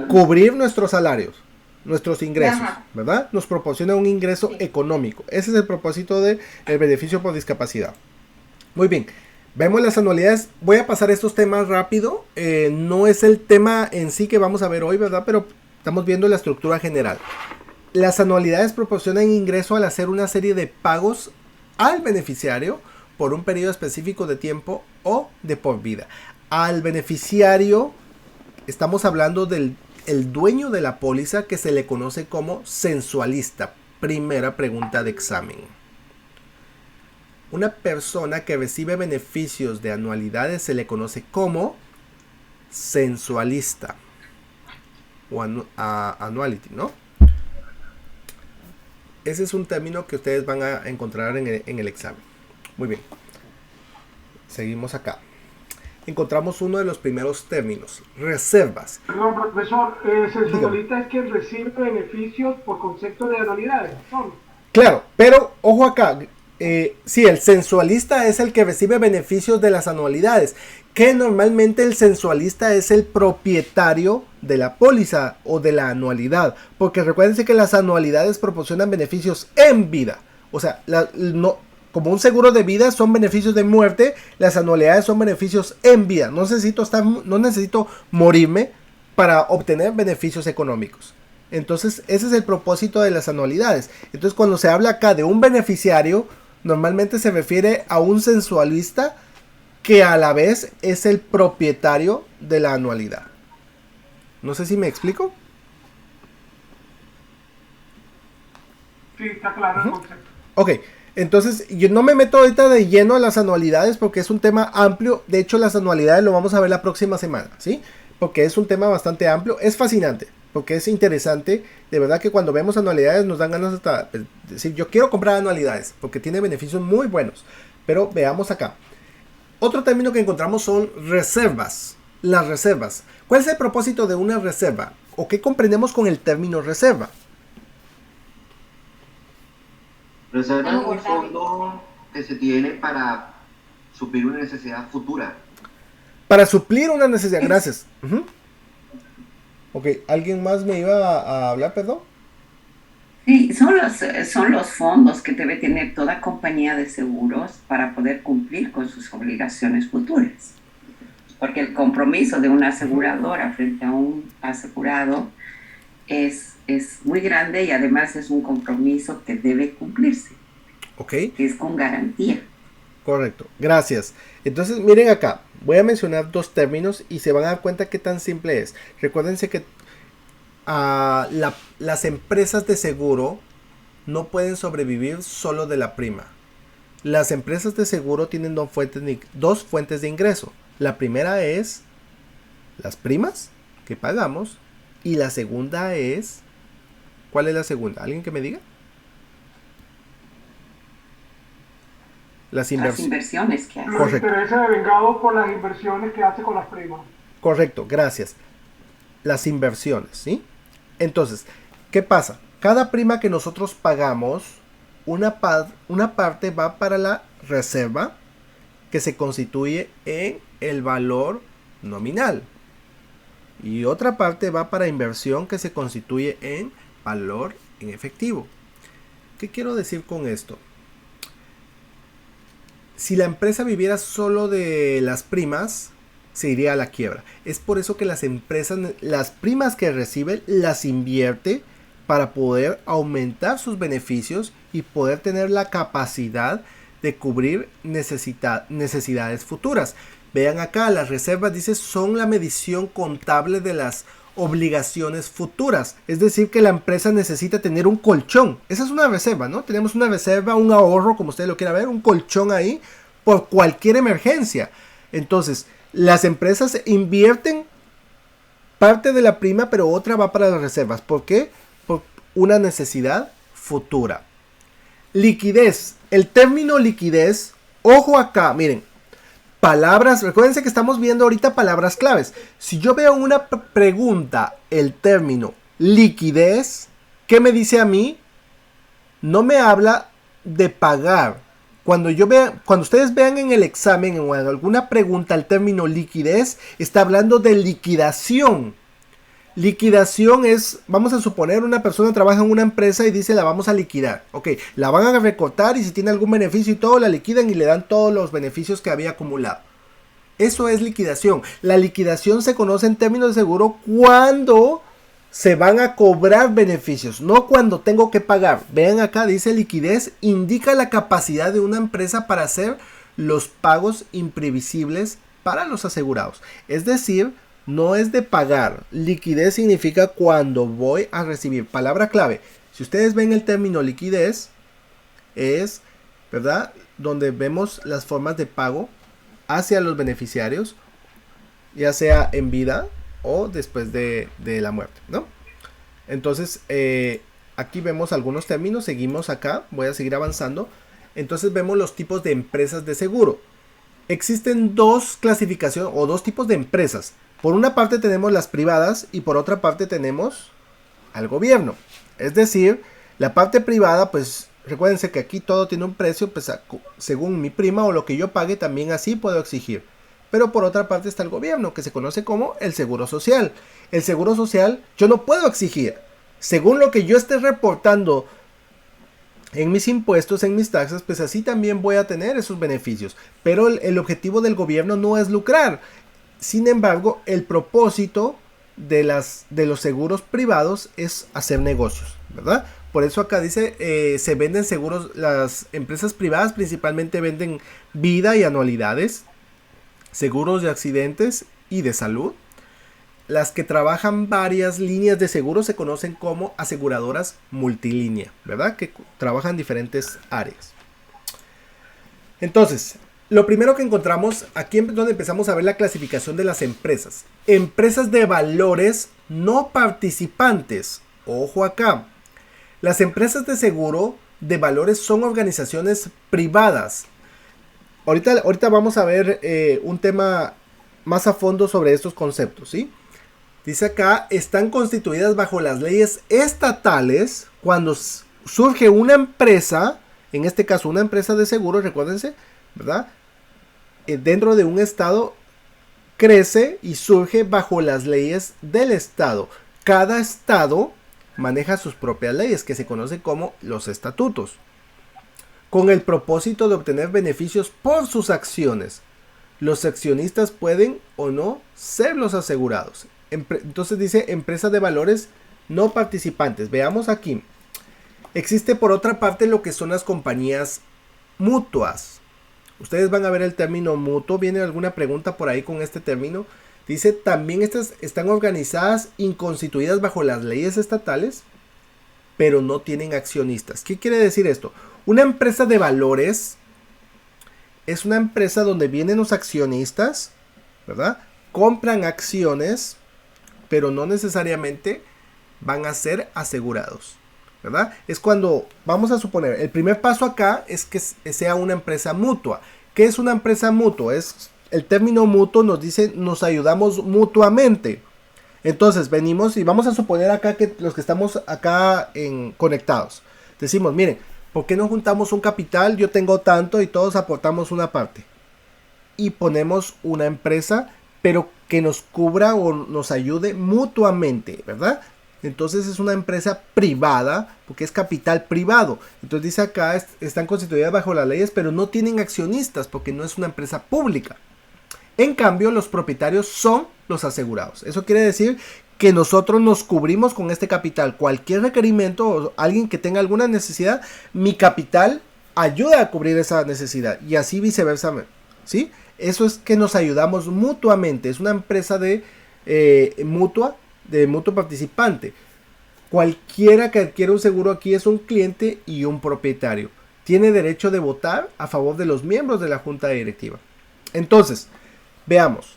cubrir nuestros salarios. nuestros ingresos, Ajá. ¿verdad? Nos proporciona un ingreso económico. Ese es el propósito del beneficio por discapacidad. Muy bien, vemos las anualidades. Voy a pasar estos temas rápido. No es el tema en sí que vamos a ver hoy, ¿verdad? Pero estamos viendo la estructura general. Las anualidades proporcionan ingreso al hacer una serie de pagos al beneficiario por un periodo específico de tiempo o de por vida. Al beneficiario estamos hablando del el dueño de la póliza, que se le conoce como sensualista. Primera pregunta de examen. Una persona que recibe beneficios de anualidades se le conoce como sensualista o annuality, ¿no? Ese es un término que ustedes van a encontrar en el examen. Muy bien. Seguimos acá. Encontramos uno de los primeros términos, reservas. Perdón, profesor, sensualista es quien recibe beneficios por concepto de anualidades, ¿son? Claro, pero ojo acá, sí, el sensualista es el que recibe beneficios de las anualidades, que normalmente el sensualista es el propietario de la póliza o de la anualidad, porque recuérdense que las anualidades proporcionan beneficios en vida, o sea, como un seguro de vida son beneficios de muerte, las anualidades son beneficios en vida. No necesito morirme para obtener beneficios económicos. Entonces, ese es el propósito de las anualidades. Entonces, cuando se habla acá de un beneficiario, normalmente se refiere a un sensualista que a la vez es el propietario de la anualidad. No sé si me explico. Sí, está claro el concepto. Ok. Entonces, yo no me meto ahorita de lleno a las anualidades porque es un tema amplio. De hecho, las anualidades lo vamos a ver la próxima semana, ¿sí? Porque es un tema bastante amplio. Es fascinante, porque es interesante. De verdad que cuando vemos anualidades nos dan ganas hasta decir, yo quiero comprar anualidades, porque tiene beneficios muy buenos. Pero veamos acá. Otro término que encontramos son reservas. Las reservas. ¿Cuál es el propósito de una reserva? ¿O qué comprendemos con el término reserva? Reserva es un fondo que se tiene para suplir una necesidad futura. Para suplir una necesidad, gracias. Ok, ¿alguien más me iba a hablar, perdón? Sí, son los fondos que debe tener toda compañía de seguros para poder cumplir con sus obligaciones futuras. Porque el compromiso de una aseguradora frente a un asegurado es muy grande y además es un compromiso que debe cumplirse. Ok. Que es con garantía. Correcto, gracias. Entonces, miren acá, voy a mencionar dos términos y se van a dar cuenta qué tan simple es. Recuérdense que las empresas de seguro no pueden sobrevivir solo de la prima. Las empresas de seguro tienen dos fuentes de ingreso. La primera es las primas que pagamos y la segunda es... ¿Cuál es la segunda? ¿Alguien que me diga? Las inversiones que hace. Los intereses devengados por las inversiones que hace con las primas. Correcto, gracias. Las inversiones, ¿sí? Entonces, ¿qué pasa? Cada prima que nosotros pagamos, una parte va para la reserva, que se constituye en el valor nominal. Y otra parte va para inversión, que se constituye en valor en efectivo. ¿Qué quiero decir con esto? Si la empresa viviera solo de las primas, se iría a la quiebra. Es por eso que las empresas, las primas que reciben, las invierte para poder aumentar sus beneficios y poder tener la capacidad de cubrir necesidades futuras. Vean acá, las reservas, dice, son la medición contable de las obligaciones futuras. Es decir, que la empresa necesita tener un colchón. Esa es una reserva, ¿no? Tenemos una reserva, un ahorro, como ustedes lo quieran ver, un colchón ahí por cualquier emergencia. Entonces, las empresas invierten parte de la prima, pero otra va para las reservas. ¿Por qué? Por una necesidad futura. Liquidez. El término liquidez, ojo acá, miren. Palabras, recuérdense que estamos viendo ahorita palabras claves. Si yo veo una pregunta, el término liquidez, ¿qué me dice a mí? No me habla de pagar. Cuando ustedes vean en el examen o en alguna pregunta el término liquidez, está hablando de liquidación. Liquidación es, vamos a suponer, una persona trabaja en una empresa y dice la vamos a liquidar. Ok, la van a recortar y si tiene algún beneficio y todo, la liquidan y le dan todos los beneficios que había acumulado. Eso es liquidación. La liquidación se conoce en términos de seguro cuando se van a cobrar beneficios, no cuando tengo que pagar. Vean acá, dice liquidez, indica la capacidad de una empresa para hacer los pagos imprevisibles para los asegurados. Es decir, no es de pagar. Liquidez significa cuando voy a recibir. Palabra clave. Si ustedes ven el término liquidez, es, ¿verdad?, donde vemos las formas de pago hacia los beneficiarios, ya sea en vida o después de la muerte, ¿no? Entonces, aquí vemos algunos términos. Seguimos acá. Voy a seguir avanzando. Entonces vemos los tipos de empresas de seguro. Existen dos clasificaciones o dos tipos de empresas. Por una parte tenemos las privadas y por otra parte tenemos al gobierno. Es decir, la parte privada, pues recuérdense que aquí todo tiene un precio, pues según mi prima o lo que yo pague, también así puedo exigir. Pero por otra parte está el gobierno, que se conoce como el seguro social. El seguro social yo no puedo exigir. Según lo que yo esté reportando en mis impuestos, en mis taxas, pues así también voy a tener esos beneficios. Pero el objetivo del gobierno no es lucrar. Sin embargo, el propósito de los seguros privados es hacer negocios, ¿verdad? Por eso acá dice, se venden seguros, las empresas privadas principalmente venden vida y anualidades, seguros de accidentes y de salud. Las que trabajan varias líneas de seguros se conocen como aseguradoras multilínea, ¿verdad? Que trabajan diferentes áreas. Entonces, lo primero que encontramos, aquí es donde empezamos a ver la clasificación de las empresas. Empresas de valores no participantes. Ojo acá. Las empresas de seguro de valores son organizaciones privadas. Ahorita vamos a ver un tema más a fondo sobre estos conceptos, ¿sí? Dice acá, están constituidas bajo las leyes estatales cuando surge una empresa, en este caso una empresa de seguros, recuérdense, ¿verdad? Dentro de un estado crece y surge bajo las leyes del estado. Cada estado maneja sus propias leyes, que se conocen como los estatutos, con el propósito de obtener beneficios por sus acciones. Los accionistas pueden o no ser los asegurados. Entonces dice empresa de valores no participantes. Veamos aquí. Existe por otra parte lo que son las compañías mutuas. Ustedes van a ver el término mutuo. ¿Viene alguna pregunta por ahí con este término? Dice también estas están organizadas y constituidas bajo las leyes estatales, pero no tienen accionistas. ¿Qué quiere decir esto? Una empresa de valores es una empresa donde vienen los accionistas, ¿verdad? Compran acciones, pero no necesariamente van a ser asegurados, ¿verdad? Es cuando, vamos a suponer, el primer paso acá es que sea una empresa mutua. ¿Qué es una empresa mutua? El término mutuo nos dice, nos ayudamos mutuamente. Entonces venimos y vamos a suponer acá que los que estamos acá conectados, decimos, miren, ¿por qué no juntamos un capital? Yo tengo tanto y todos aportamos una parte. Y ponemos una empresa, pero que nos cubra o nos ayude mutuamente, ¿verdad? Entonces es una empresa privada, porque es capital privado. Entonces dice acá, están constituidas bajo las leyes, pero no tienen accionistas, porque no es una empresa pública. En cambio, los propietarios son los asegurados. Eso quiere decir que nosotros nos cubrimos con este capital. Cualquier requerimiento o alguien que tenga alguna necesidad, mi capital ayuda a cubrir esa necesidad. Y así viceversa, ¿sí? Eso es que nos ayudamos mutuamente. Es una empresa de mutuo participante. Cualquiera que adquiera un seguro aquí es un cliente y un propietario. Tiene derecho de votar a favor de los miembros de la junta directiva. Entonces, veamos.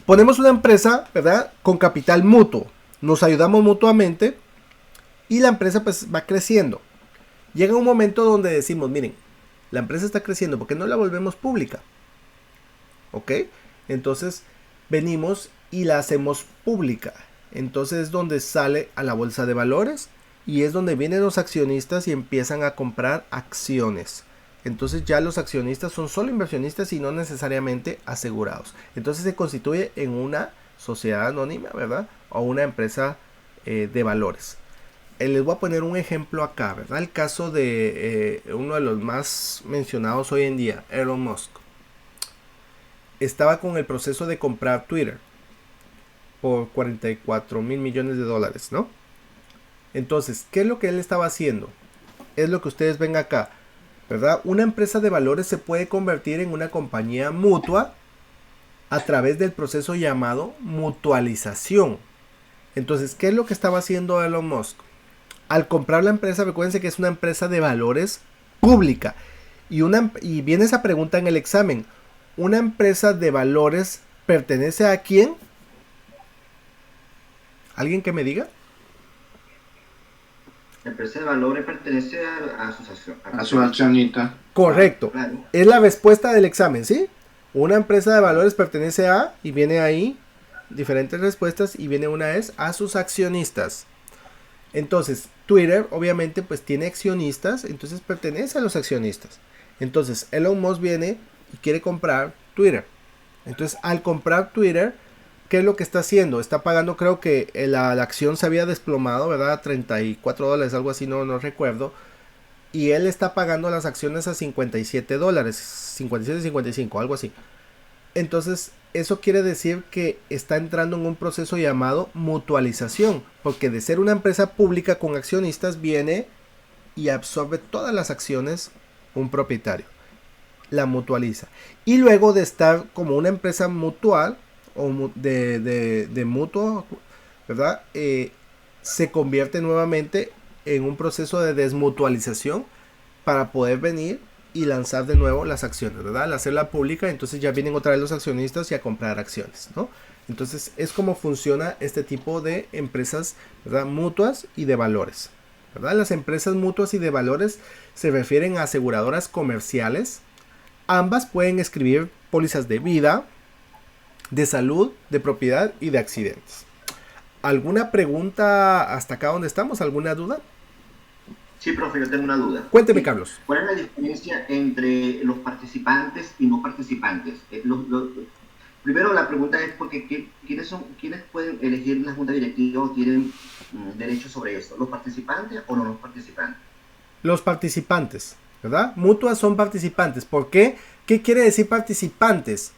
Ponemos una empresa, ¿verdad? Con capital mutuo. Nos ayudamos mutuamente y la empresa pues va creciendo. Llega un momento donde decimos, miren, la empresa está creciendo, ¿por qué no la volvemos pública? ¿Ok? Entonces venimos y la hacemos pública. Entonces es donde sale a la bolsa de valores y es donde vienen los accionistas y empiezan a comprar acciones. Entonces ya los accionistas son solo inversionistas y no necesariamente asegurados. Entonces se constituye en una sociedad anónima, ¿verdad? o una empresa de valores. Les voy a poner un ejemplo acá, ¿verdad? El caso de uno de los más mencionados hoy en día, Elon Musk. Estaba con el proceso de comprar Twitter por 44 mil millones de dólares, ¿no? Entonces, ¿qué es lo que él estaba haciendo? Es lo que ustedes ven acá, ¿verdad? Una empresa de valores se puede convertir en una compañía mutua a través del proceso llamado mutualización. Entonces, ¿qué es lo que estaba haciendo Elon Musk? Al comprar la empresa, recuérdense que es una empresa de valores pública. Y viene esa pregunta en el examen. ¿Una empresa de valores pertenece a quién? ¿Alguien que me diga? La empresa de valores pertenece a A su accionista. Correcto. Claro. Es la respuesta del examen, ¿sí? Una empresa de valores pertenece a, y viene ahí diferentes respuestas, y viene una es a sus accionistas. Entonces, Twitter obviamente pues tiene accionistas, entonces pertenece a los accionistas. Entonces, Elon Musk viene y quiere comprar Twitter. Entonces, al comprar Twitter, ¿qué es lo que está haciendo? Está pagando, creo que la acción se había desplomado, ¿verdad? $34, algo así, no recuerdo. Y él está pagando las acciones a $57, 57, 55, algo así. Entonces, eso quiere decir que está entrando en un proceso llamado mutualización, porque de ser una empresa pública con accionistas viene y absorbe todas las acciones un propietario. La mutualiza. Y luego de estar como una empresa mutual o de mutuo, ¿verdad? Se convierte nuevamente en un proceso de desmutualización para poder venir y lanzar de nuevo las acciones, ¿verdad? Al hacerla pública, entonces ya vienen otra vez los accionistas y a comprar acciones, ¿no? Entonces es como funciona este tipo de empresas, ¿verdad? Mutuas y de valores, ¿verdad? Las empresas mutuas y de valores se refieren a aseguradoras comerciales. Ambas pueden escribir pólizas de vida, de salud, de propiedad y de accidentes. ¿Alguna pregunta hasta acá donde estamos? ¿Alguna duda? Sí, profe, yo tengo una duda. Cuénteme, Carlos. ¿Cuál es la diferencia entre los participantes y no participantes? Primero la pregunta es porque ¿quiénes pueden elegir la junta directiva o tienen derecho sobre eso? ¿Los participantes o no los participantes? Los participantes, ¿verdad? Mutuas son participantes. ¿Por qué? ¿Qué quiere decir participantes?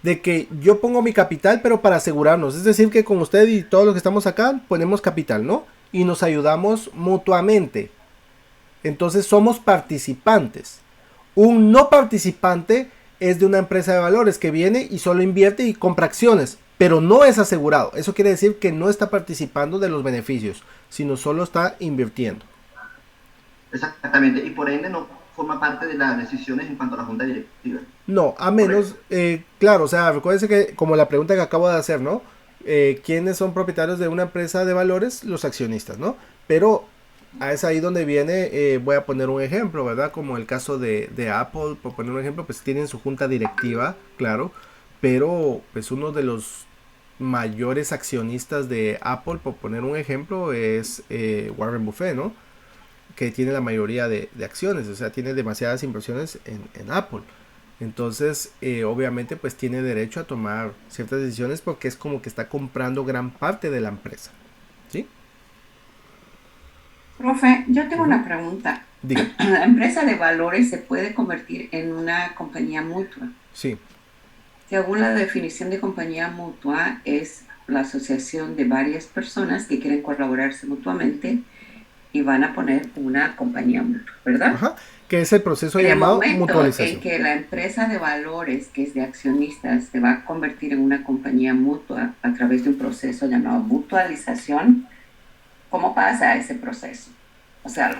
De que yo pongo mi capital, pero para asegurarnos. Es decir, que con usted y todos los que estamos acá ponemos capital, ¿no? Y nos ayudamos mutuamente. Entonces somos participantes. Un no participante es de una empresa de valores que viene y solo invierte y compra acciones, pero no es asegurado. Eso quiere decir que no está participando de los beneficios, sino solo está invirtiendo. Exactamente, y por ende no forma parte de las decisiones en cuanto a la junta directiva. No, a menos, claro, o sea, recuérdense que como la pregunta que acabo de hacer, ¿no? ¿Quiénes son propietarios de una empresa de valores? Los accionistas, ¿no? Pero es ahí donde viene, voy a poner un ejemplo, ¿verdad? Como el caso de Apple, por poner un ejemplo, pues tienen su junta directiva, claro, pero pues uno de los mayores accionistas de Apple, por poner un ejemplo, es Warren Buffett, ¿no? Que tiene la mayoría de acciones, o sea, tiene demasiadas inversiones en Apple. Entonces, obviamente, pues tiene derecho a tomar ciertas decisiones porque es como que está comprando gran parte de la empresa, ¿sí? Profe, yo tengo una pregunta. Diga. ¿La empresa de valores se puede convertir en una compañía mutua? Sí. Según la definición de compañía mutua, es la asociación de varias personas que quieren colaborarse mutuamente y van a poner una compañía mutua, ¿verdad? Ajá, que es el proceso En el llamado momento mutualización. en que la empresa de valores, que es de accionistas, se va a convertir en una compañía mutua a través de un proceso llamado mutualización, ¿cómo pasa ese proceso? O sea,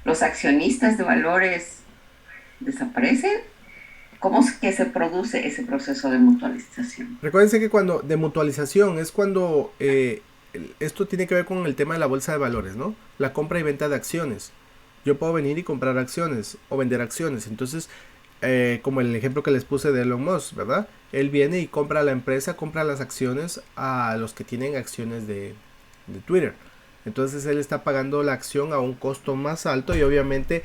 los accionistas de valores desaparecen. ¿Cómo es que se produce ese proceso de mutualización? Recuérdense que cuando de mutualización es cuando esto tiene que ver con el tema de la bolsa de valores, ¿no? La compra y venta de acciones. Yo puedo venir y comprar acciones o vender acciones. Entonces, como el ejemplo que les puse de Elon Musk, ¿verdad? Él viene y compra la empresa, compra las acciones a los que tienen acciones de Twitter. Entonces él está pagando la acción a un costo más alto y obviamente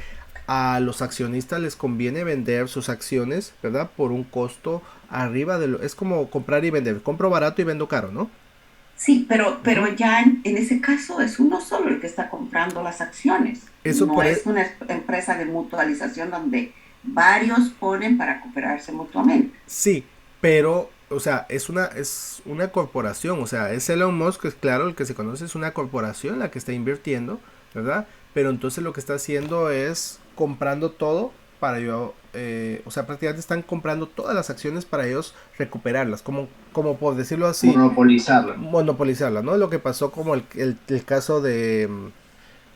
a los accionistas les conviene vender sus acciones, ¿verdad? Por un costo arriba de lo... Es como comprar y vender. Compro barato y vendo caro, ¿no? Sí, pero ya en ese caso es uno solo el que está comprando las acciones. Eso No por es una empresa de mutualización donde varios ponen para cooperarse mutuamente. sí, pero, o sea, es una corporación, o sea, es Elon Musk, es claro, el que se conoce es una corporación la que está invirtiendo, ¿verdad? Pero entonces lo que está haciendo es comprando todo para yo, o sea, prácticamente están comprando todas las acciones para ellos recuperarlas, como por decirlo así, Monopolizarla. monopolizarlas, ¿no? Lo que pasó como el caso de,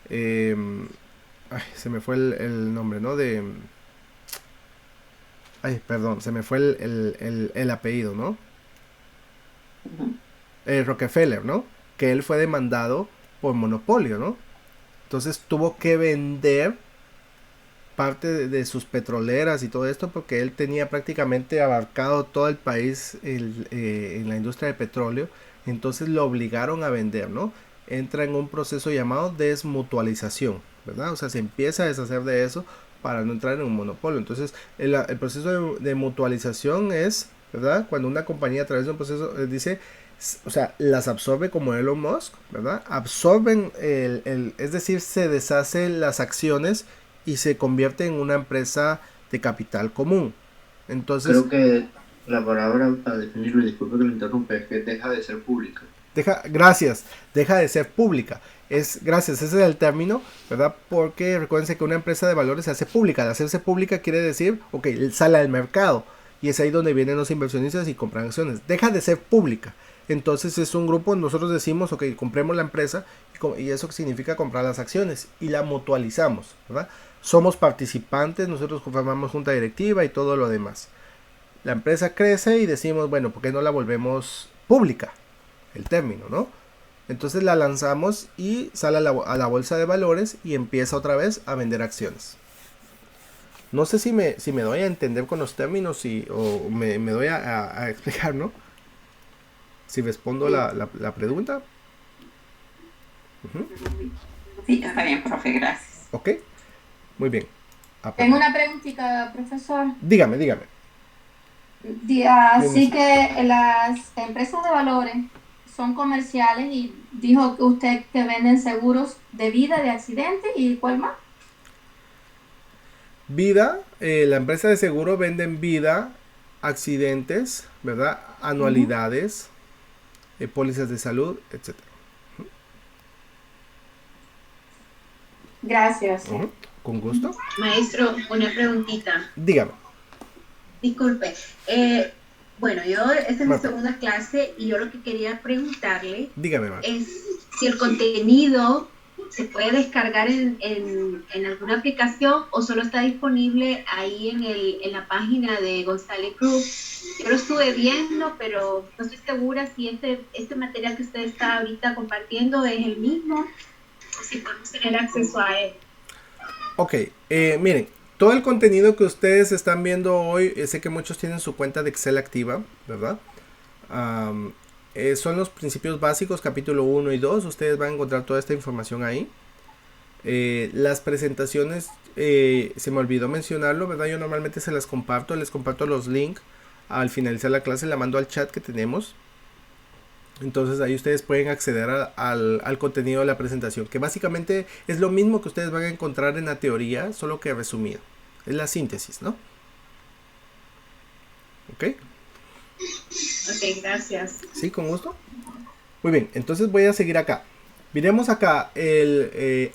em, ay, se me fue el nombre, ¿no? Ay, perdón, se me fue el apellido, ¿no? Ujú. Rockefeller, ¿no? Que él fue demandado por monopolio, ¿no? Entonces tuvo que vender parte de sus petroleras y todo esto porque él tenía prácticamente abarcado todo el país en la industria de petróleo. Entonces lo obligaron a vender, ¿no? Entra en un proceso llamado desmutualización, ¿verdad? O sea, se empieza a deshacer de eso para no entrar en un monopolio. Entonces, el proceso de mutualización es, ¿verdad? Cuando una compañía a través de un proceso dice, o sea, las absorbe como Elon Musk, ¿verdad? Absorben, es decir, se deshacen las acciones y se convierte en una empresa de capital común. Entonces, Creo que la palabra para definirlo, y disculpe que lo interrumpa, es que deja de ser pública. deja de ser pública. Gracias, ese es el término, ¿verdad? Porque recuérdense que una empresa de valores se hace pública. Al hacerse pública quiere decir, ok, sale al mercado. Y es ahí donde vienen los inversionistas y compran acciones. Deja de ser pública. Entonces es un grupo, nosotros decimos, ok, compremos la empresa y eso significa comprar las acciones y la mutualizamos, ¿verdad? Somos participantes, nosotros formamos junta directiva y todo lo demás. La empresa crece y decimos, bueno, ¿por qué no la volvemos pública? El término, ¿no? Entonces la lanzamos y sale a la bolsa de valores y empieza otra vez a vender acciones. No sé si me doy a entender con los términos o me doy a explicar, ¿no? Si respondo la pregunta. Ujú. Sí, está bien, profe, gracias. Ok, muy bien. Tengo una preguntita, profesor. Dígame. Así que las empresas de valores son comerciales y dijo que usted que venden seguros de vida, de accidente y ¿cuál más? Vida, la empresa de seguro venden vida, accidentes, ¿verdad? Ujú. Anualidades, pólizas de salud, etcétera. Gracias. Ujú. Con gusto. Maestro, una preguntita. Dígame. Disculpe. Bueno, esta es mi Marta, segunda clase y yo lo que quería preguntarle dígame, Marta. es si el contenido se puede descargar en alguna aplicación o solo está disponible ahí en la página de González Cruz. Yo lo estuve viendo, pero no estoy segura si este material que usted está ahorita compartiendo es el mismo o si podemos tener acceso a él. Ok, miren, todo el contenido que ustedes están viendo hoy, sé que muchos tienen su cuenta de Excel activa, ¿verdad? Son los principios básicos, capítulo 1 y 2, ustedes van a encontrar toda esta información ahí. Las presentaciones, se me olvidó mencionarlo, ¿verdad? Yo normalmente se las comparto, les comparto los links al finalizar la clase, la mando al chat que tenemos. Entonces ahí ustedes pueden acceder al contenido de la presentación, que básicamente es lo mismo que ustedes van a encontrar en la teoría, solo que resumido. Es la síntesis, ¿no? ¿Ok? Ok, gracias. Sí, con gusto. Muy bien, entonces voy a seguir acá. Miremos acá,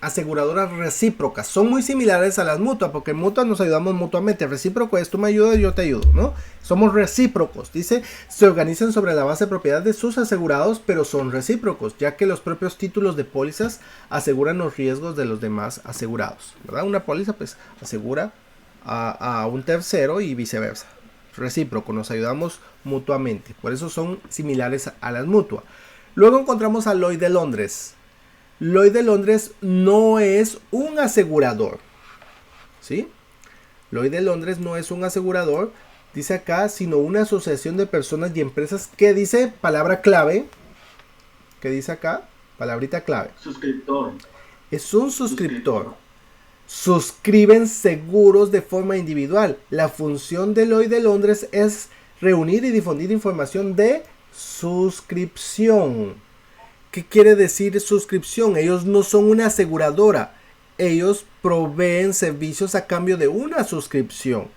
aseguradoras recíprocas. Son muy similares a las mutuas, porque en mutuas nos ayudamos mutuamente. Recíproco es tú me ayudas y yo te ayudo, ¿no? Somos recíprocos. Dice, se organizan sobre la base de propiedad de sus asegurados, pero son recíprocos, ya que los propios títulos de pólizas aseguran los riesgos de los demás asegurados, ¿verdad? Una póliza, pues, asegura a un tercero y viceversa. Recíproco, nos ayudamos mutuamente. Por eso son similares a las mutuas. Luego encontramos a Lloyd de Londres. Lloyd de Londres no es un asegurador, ¿sí? Lloyd de Londres no es un asegurador, dice acá, sino una asociación de personas y empresas que dice, palabra clave, que dice acá, palabrita clave. Suscriptor. Es un suscriptor. Suscriben seguros de forma individual. La función de Lloyd de Londres es reunir y difundir información de suscripción. ¿Qué quiere decir suscripción? Ellos no son una aseguradora. Ellos proveen servicios a cambio de una suscripción.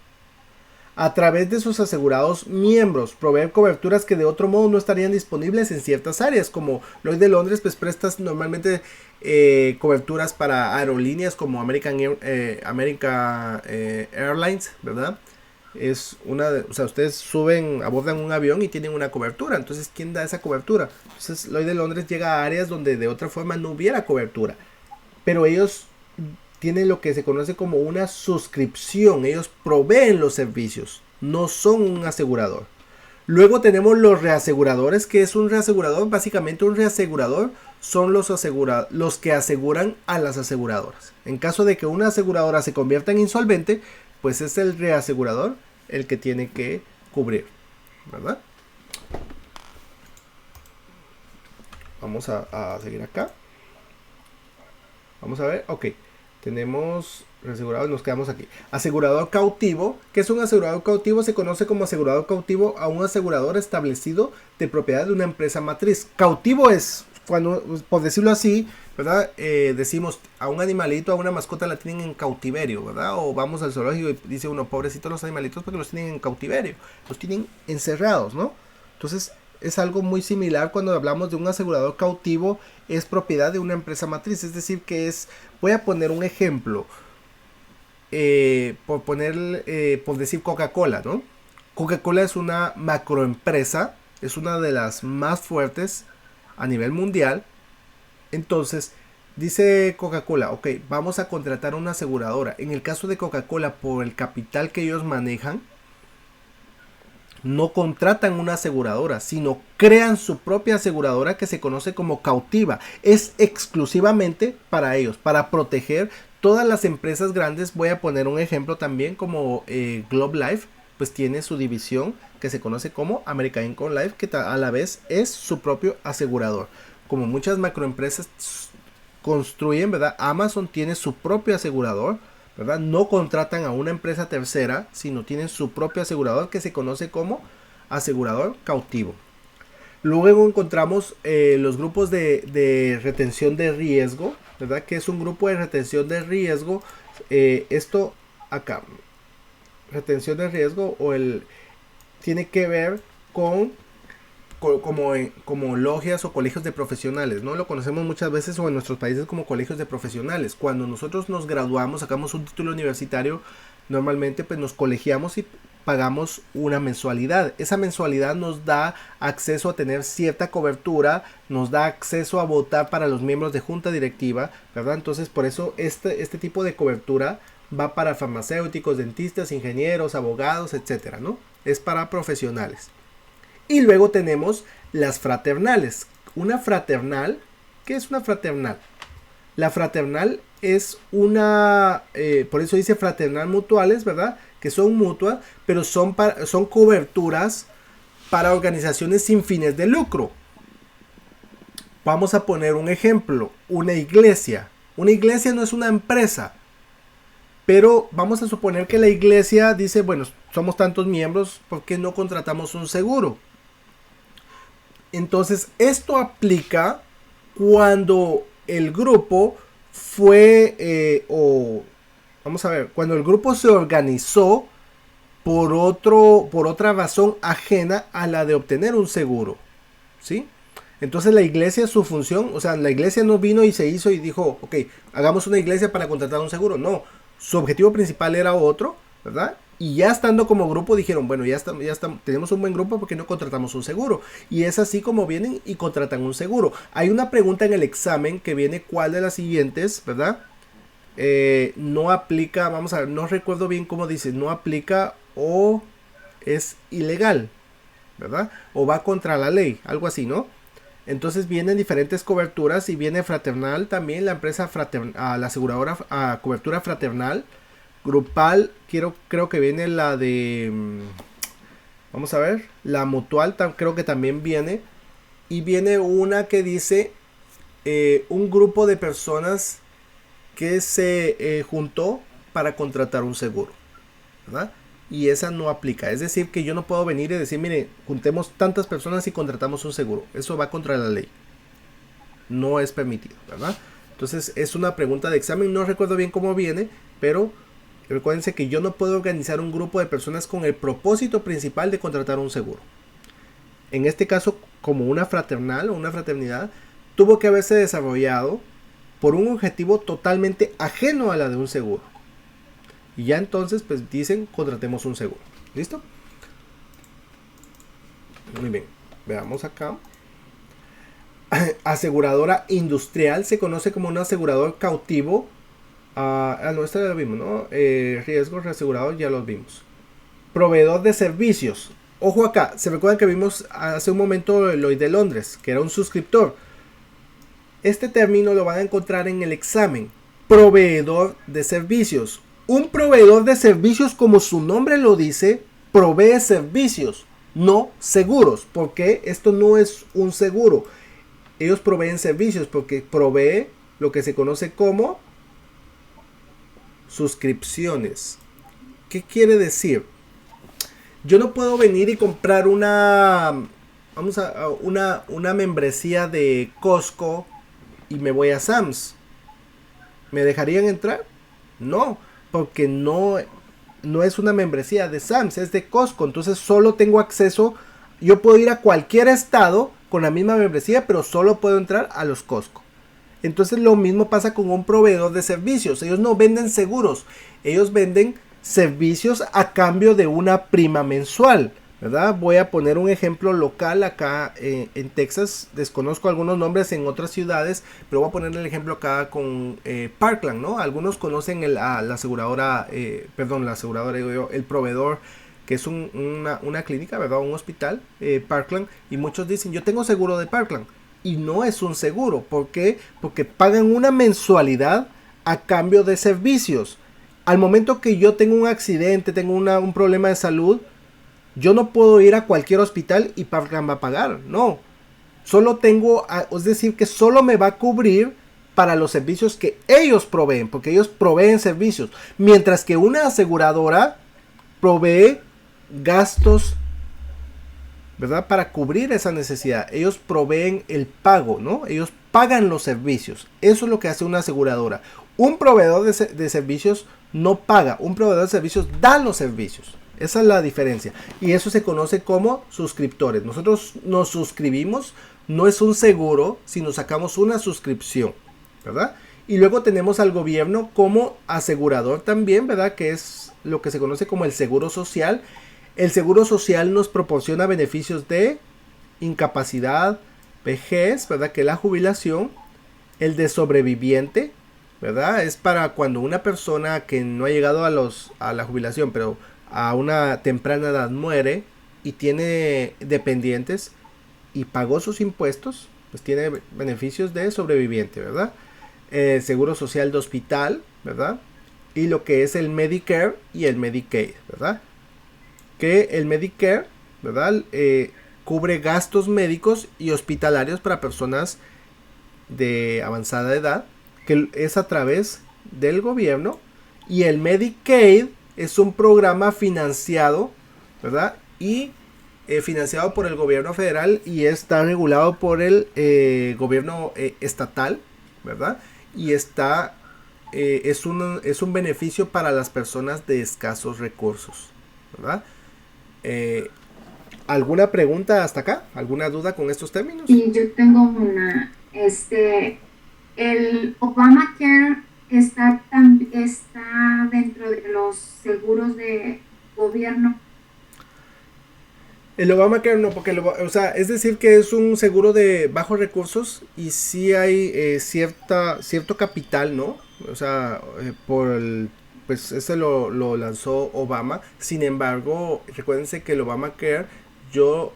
A través de sus asegurados miembros, proveen coberturas que de otro modo no estarían disponibles en ciertas áreas, como Lloyd's de Londres, pues prestas normalmente coberturas para aerolíneas como American Airlines, ¿verdad? Es o sea, ustedes abordan un avión y tienen una cobertura. Entonces, ¿quién da esa cobertura? Entonces, Lloyd's de Londres llega a áreas donde de otra forma no hubiera cobertura. Pero ellos tienen lo que se conoce como una suscripción. Ellos proveen los servicios, no son un asegurador. Luego tenemos los reaseguradores. ¿Qué es un reasegurador? Básicamente un reasegurador son los que aseguran a las aseguradoras. En caso de que una aseguradora se convierta en insolvente, pues es el reasegurador el que tiene que cubrir, ¿verdad? Vamos a seguir acá. Vamos a ver, ok. Tenemos asegurado, nos quedamos aquí. Asegurador cautivo. ¿Qué es un asegurador cautivo? Se conoce como asegurador cautivo a un asegurador establecido de propiedad de una empresa matriz. Cautivo es cuando, por decirlo así, ¿verdad? Decimos a un animalito, a una mascota la tienen en cautiverio, ¿verdad? O vamos al zoológico y dice uno, pobrecitos los animalitos porque los tienen en cautiverio. Los tienen encerrados, ¿no? Entonces, es algo muy similar cuando hablamos de un asegurador cautivo, es propiedad de una empresa matriz, es decir que voy a poner un ejemplo, por decir Coca-Cola, ¿no? Coca-Cola es una macroempresa, es una de las más fuertes a nivel mundial. Entonces, dice Coca-Cola, ok, vamos a contratar una aseguradora. En el caso de Coca-Cola, por el capital que ellos manejan, no contratan una aseguradora, sino crean su propia aseguradora que se conoce como cautiva. Es exclusivamente para ellos, para proteger todas las empresas grandes. Voy a poner un ejemplo también como Globe Life, pues tiene su división que se conoce como American Income Life, que a la vez es su propio asegurador. Como muchas macroempresas construyen, ¿verdad? Amazon tiene su propio asegurador, ¿verdad? No contratan a una empresa tercera, sino tienen su propio asegurador que se conoce como asegurador cautivo. Luego encontramos los grupos de retención de riesgo, ¿verdad? Que es un grupo de retención de riesgo. Esto acá, retención de riesgo tiene que ver como logias o colegios de profesionales, ¿no? Lo conocemos muchas veces o en nuestros países como colegios de profesionales. Cuando nosotros nos graduamos, sacamos un título universitario, normalmente pues nos colegiamos y pagamos una mensualidad. Esa mensualidad nos da acceso a tener cierta cobertura, nos da acceso a votar para los miembros de junta directiva, ¿verdad? Entonces por eso este tipo de cobertura va para farmacéuticos, dentistas, ingenieros, abogados, etcétera, ¿no? Es para profesionales. Y luego tenemos las fraternales. Una fraternal, ¿qué es una fraternal? La fraternal es por eso dice fraternal mutuales, ¿verdad? Que son mutuas, pero son coberturas para organizaciones sin fines de lucro. Vamos a poner un ejemplo, una iglesia. Una iglesia no es una empresa, pero vamos a suponer que la iglesia dice, bueno, somos tantos miembros, ¿por qué no contratamos un seguro? Entonces, esto aplica cuando el grupo cuando el grupo se organizó por otra razón ajena a la de obtener un seguro, ¿sí? Entonces la iglesia, su función, o sea, la iglesia no vino y se hizo y dijo, ok, hagamos una iglesia para contratar un seguro. No, su objetivo principal era otro, ¿verdad? Y ya estando como grupo dijeron, bueno, ya tenemos un buen grupo porque no contratamos un seguro. Y es así como vienen y contratan un seguro. Hay una pregunta en el examen que viene, ¿cuál de las siguientes, verdad? No aplica, vamos a ver, no recuerdo bien cómo dice, no aplica o es ilegal, ¿verdad? O va contra la ley, algo así, ¿no? Entonces vienen diferentes coberturas y viene fraternal también, la empresa la aseguradora a cobertura fraternal. Grupal, creo que viene la de, vamos a ver, la mutual creo que también viene. Y viene una que dice un grupo de personas que se juntó para contratar un seguro, ¿verdad? Y esa no aplica, es decir que yo no puedo venir y decir, mire, juntemos tantas personas y contratamos un seguro. Eso va contra la ley. no es permitido, ¿verdad? Entonces es una pregunta de examen, no recuerdo bien cómo viene, pero recuérdense que yo no puedo organizar un grupo de personas con el propósito principal de contratar un seguro. En este caso, como una fraternal o una fraternidad, tuvo que haberse desarrollado por un objetivo totalmente ajeno a la de un seguro. Y ya entonces, pues dicen, contratemos un seguro. ¿Listo? Muy bien, veamos acá. Aseguradora industrial se conoce como un asegurador cautivo. No, esta ya lo vimos, ¿no? Riesgos reasegurados ya los vimos. Proveedor de servicios. Ojo acá, se recuerdan que vimos hace un momento Lloyd de Londres, que era un suscriptor. Este término lo van a encontrar en el examen. Proveedor de servicios. Un proveedor de servicios, como su nombre lo dice, provee servicios, no seguros, porque esto no es un seguro. Ellos proveen servicios porque provee lo que se conoce como suscripciones. ¿Qué quiere decir? Yo no puedo venir y comprar una membresía de Costco y me voy a Sam's. ¿Me dejarían entrar? No, porque no es una membresía de Sam's, es de Costco. Entonces solo tengo acceso, yo puedo ir a cualquier estado con la misma membresía, pero solo puedo entrar a los Costco. Entonces lo mismo pasa con un proveedor de servicios. Ellos no venden seguros, ellos venden servicios a cambio de una prima mensual, ¿verdad? Voy a poner un ejemplo local acá en Texas. Desconozco algunos nombres en otras ciudades, pero voy a poner el ejemplo acá con Parkland, ¿no? Algunos conocen la aseguradora, el proveedor, que es una clínica, ¿verdad? Un hospital, Parkland, y muchos dicen, yo tengo seguro de Parkland, y no es un seguro. ¿Por qué? Porque pagan una mensualidad a cambio de servicios. Al momento que yo tengo un accidente, tengo un problema de salud, yo no puedo ir a cualquier hospital y Parkland va a pagar. No. Solo es decir, que solo me va a cubrir para los servicios que ellos proveen, porque ellos proveen servicios. Mientras que una aseguradora provee gastos, ¿verdad? Para cubrir esa necesidad. Ellos proveen el pago, ¿no? Ellos pagan los servicios. Eso es lo que hace una aseguradora. Un proveedor de servicios no paga. Un proveedor de servicios da los servicios. Esa es la diferencia. Y eso se conoce como suscriptores. Nosotros nos suscribimos. No es un seguro, sino sacamos una suscripción, ¿verdad? Y luego tenemos al gobierno como asegurador también, ¿verdad? Que es lo que se conoce como el seguro social. El seguro social nos proporciona beneficios de incapacidad, vejez, ¿verdad? Que es la jubilación. El de sobreviviente, ¿verdad? Es para cuando una persona que no ha llegado a la jubilación, pero a una temprana edad muere y tiene dependientes y pagó sus impuestos, pues tiene beneficios de sobreviviente, ¿verdad? Seguro social de hospital, ¿verdad? Y lo que es el Medicare y el Medicaid, ¿verdad? Que el Medicare, ¿verdad? Cubre gastos médicos y hospitalarios para personas de avanzada edad, que es a través del gobierno. Y el Medicaid es un programa financiado, ¿verdad? Y financiado por el gobierno federal y está regulado por el gobierno estatal, ¿verdad? Y es un beneficio para las personas de escasos recursos, ¿verdad? ¿Alguna pregunta hasta acá? ¿Alguna duda con estos términos? Sí, yo tengo una. El Obamacare está dentro de los seguros de gobierno. El Obamacare no, porque es decir que es un seguro de bajos recursos y sí hay cierto capital, ¿no? O sea, pues ese lo lanzó Obama. Sin embargo, recuérdense que el Obamacare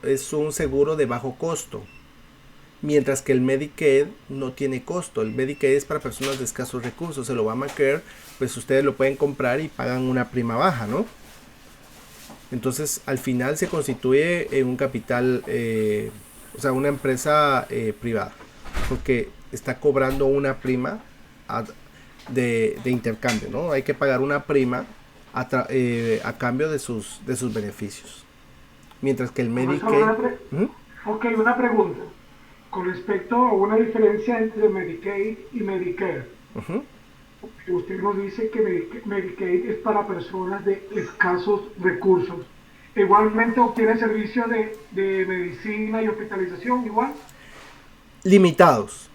es un seguro de bajo costo, mientras que el Medicaid no tiene costo. El Medicaid es para personas de escasos recursos. El Obamacare, pues ustedes lo pueden comprar y pagan una prima baja, ¿no? Entonces, al final se constituye en un capital, una empresa privada, porque está cobrando una prima de intercambio, ¿no? Hay que pagar una prima a cambio de sus beneficios. Mientras que el Medicaid... Ok, una pregunta. con respecto a una diferencia entre Medicaid y Medicare. Ujú. Usted nos dice que Medicaid es para personas de escasos recursos. Igualmente obtiene servicios de medicina y hospitalización, igual. Limitados.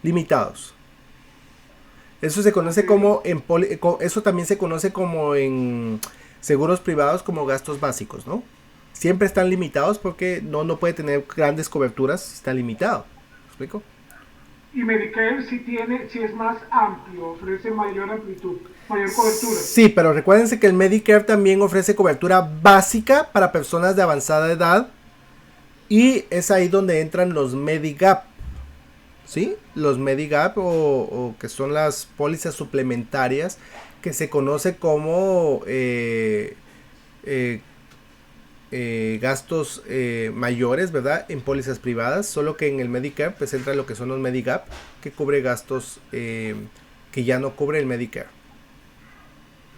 Limitados. Eso se conoce como eso también se conoce como en seguros privados como gastos básicos, ¿no? Siempre están limitados porque no puede tener grandes coberturas, está limitado. ¿Me explico? Y Medicare sí es más amplio, ofrece mayor amplitud, mayor cobertura. Sí, pero recuérdense que el Medicare también ofrece cobertura básica para personas de avanzada edad y es ahí donde entran los Medigap. ¿Sí? Los Medigap o que son las pólizas suplementarias que se conoce como gastos mayores, ¿verdad? En pólizas privadas, solo que en el Medicare pues entra lo que son los Medigap, que cubre gastos que ya no cubre el Medicare.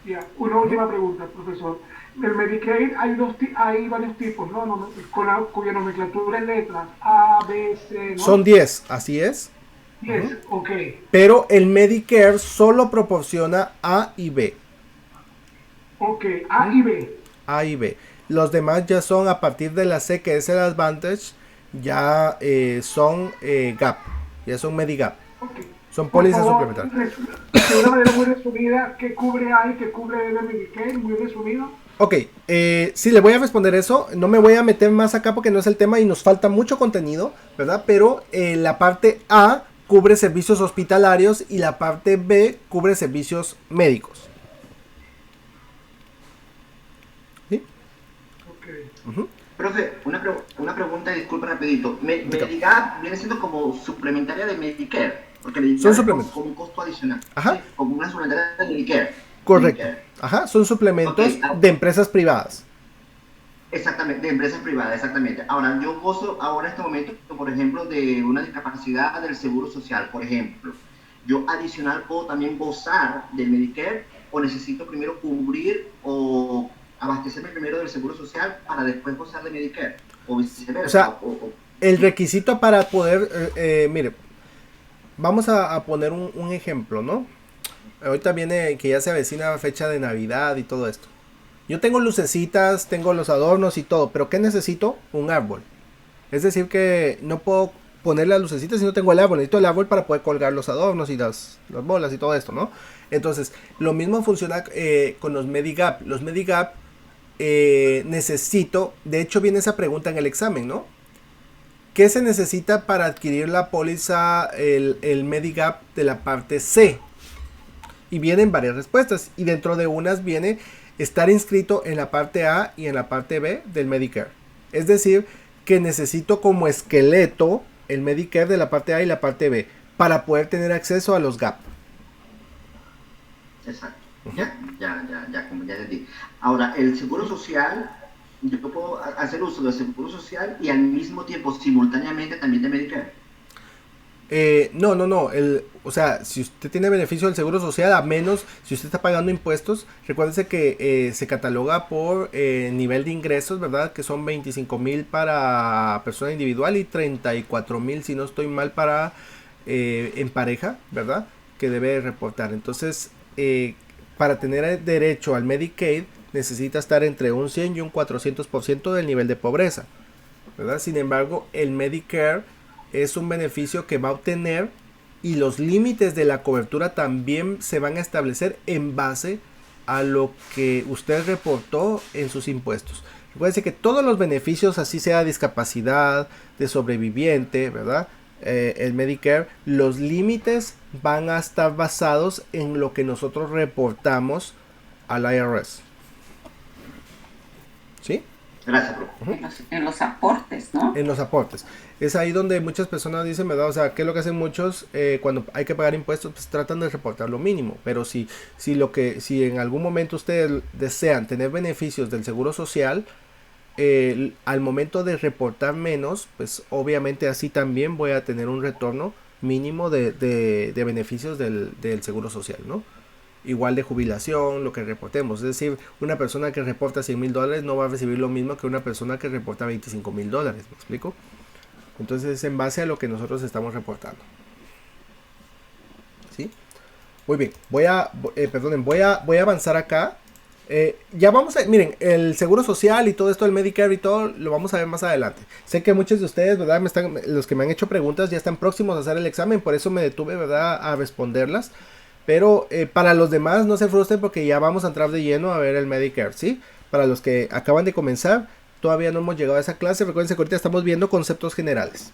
Ya, una última pregunta, profesor. Del Medicaid hay varios tipos, ¿no? Cuya nomenclatura en letras A, B, C, ¿no? Son 10, así es. 10, ok. Pero el Medicare solo proporciona A y B. Ok, A y B. A y B. Los demás ya son a partir de la C, que es el Advantage, ya son GAP, ya son Medigap. Okay. Son pólizas suplementarias. De una manera muy resumida, ¿qué cubre A y qué cubre B de Medicaid? Muy resumido. Ok, sí, le voy a responder eso. No me voy a meter más acá porque no es el tema y nos falta mucho contenido, ¿verdad? Pero la parte A cubre servicios hospitalarios y la parte B cubre servicios médicos. ¿Sí? Ok. Uh-huh. Profe, una pregunta, disculpa rapidito. Medigap viene siendo como suplementaria de Medicare, porque Medicare es como un costo adicional. Ajá. Sí, como una suplementaria de Medicare. Correcto. Medicare. Ajá, son suplementos de empresas privadas. Exactamente, de empresas privadas, exactamente. Ahora, yo gozo ahora en este momento, por ejemplo, de una discapacidad del Seguro Social, por ejemplo. Yo adicional puedo también gozar del Medicare o necesito primero cubrir o abastecerme primero del Seguro Social para después gozar de Medicare o viceversa. O sea, el requisito para poder, mire, vamos a poner un ejemplo, ¿no? Ahorita viene que ya se avecina fecha de Navidad y todo esto. Yo tengo lucecitas, tengo los adornos y todo, pero ¿qué necesito? Un árbol. Es decir que no puedo poner las lucecitas si no tengo el árbol. Necesito el árbol para poder colgar los adornos y las bolas y todo esto, ¿no? Entonces, lo mismo funciona con los Medigap. Los Medigap necesito, de hecho viene esa pregunta en el examen, ¿no? ¿Qué se necesita para adquirir la póliza, el Medigap de la parte C? Y vienen varias respuestas. Y dentro de unas viene estar inscrito en la parte A y en la parte B del Medicare. Es decir, que necesito como esqueleto el Medicare de la parte A y la parte B para poder tener acceso a los GAP. Exacto. Ya entendí. Ahora, el Seguro Social, yo puedo hacer uso del Seguro Social y al mismo tiempo, simultáneamente, también de Medicare. No. O sea, si usted tiene beneficio del Seguro Social, a menos si usted está pagando impuestos, recuérdese que se cataloga por nivel de ingresos, ¿verdad? Que son 25,000 para persona individual y 34,000, si no estoy mal, para en pareja, ¿verdad? Que debe reportar. Entonces, para tener derecho al Medicaid, necesita estar entre un 100 y un 400% del nivel de pobreza, ¿verdad? Sin embargo, el Medicare es un beneficio que va a obtener y los límites de la cobertura también se van a establecer en base a lo que usted reportó en sus impuestos. Recuerden que todos los beneficios, así sea discapacidad, de sobreviviente, ¿verdad? El Medicare, los límites van a estar basados en lo que nosotros reportamos al IRS. ¿Sí? Gracias, profe. En los aportes, ¿no? En los aportes. Es ahí donde muchas personas dicen, ¿verdad? O sea, ¿qué es lo que hacen muchos cuando hay que pagar impuestos? Pues tratan de reportar lo mínimo. Pero si en algún momento ustedes desean tener beneficios del Seguro Social, al momento de reportar menos, pues obviamente así también voy a tener un retorno mínimo de beneficios del Seguro Social, ¿no? Igual de jubilación, lo que reportemos. Es decir, una persona que reporta $100,000 no va a recibir lo mismo que una persona que reporta $25,000. ¿Me explico? Entonces es en base a lo que nosotros estamos reportando. ¿Sí? Muy bien, voy a avanzar acá. Ya vamos a, miren, el seguro social y todo esto, el Medicare y todo, lo vamos a ver más adelante. Sé que muchos de ustedes, ¿verdad? Los que me han hecho preguntas ya están próximos a hacer el examen, por eso me detuve, ¿verdad?, a responderlas. Pero para los demás no se frustren porque ya vamos a entrar de lleno a ver el Medicare, ¿sí? Para los que acaban de comenzar, todavía no hemos llegado a esa clase, recuerden que ahorita estamos viendo conceptos generales.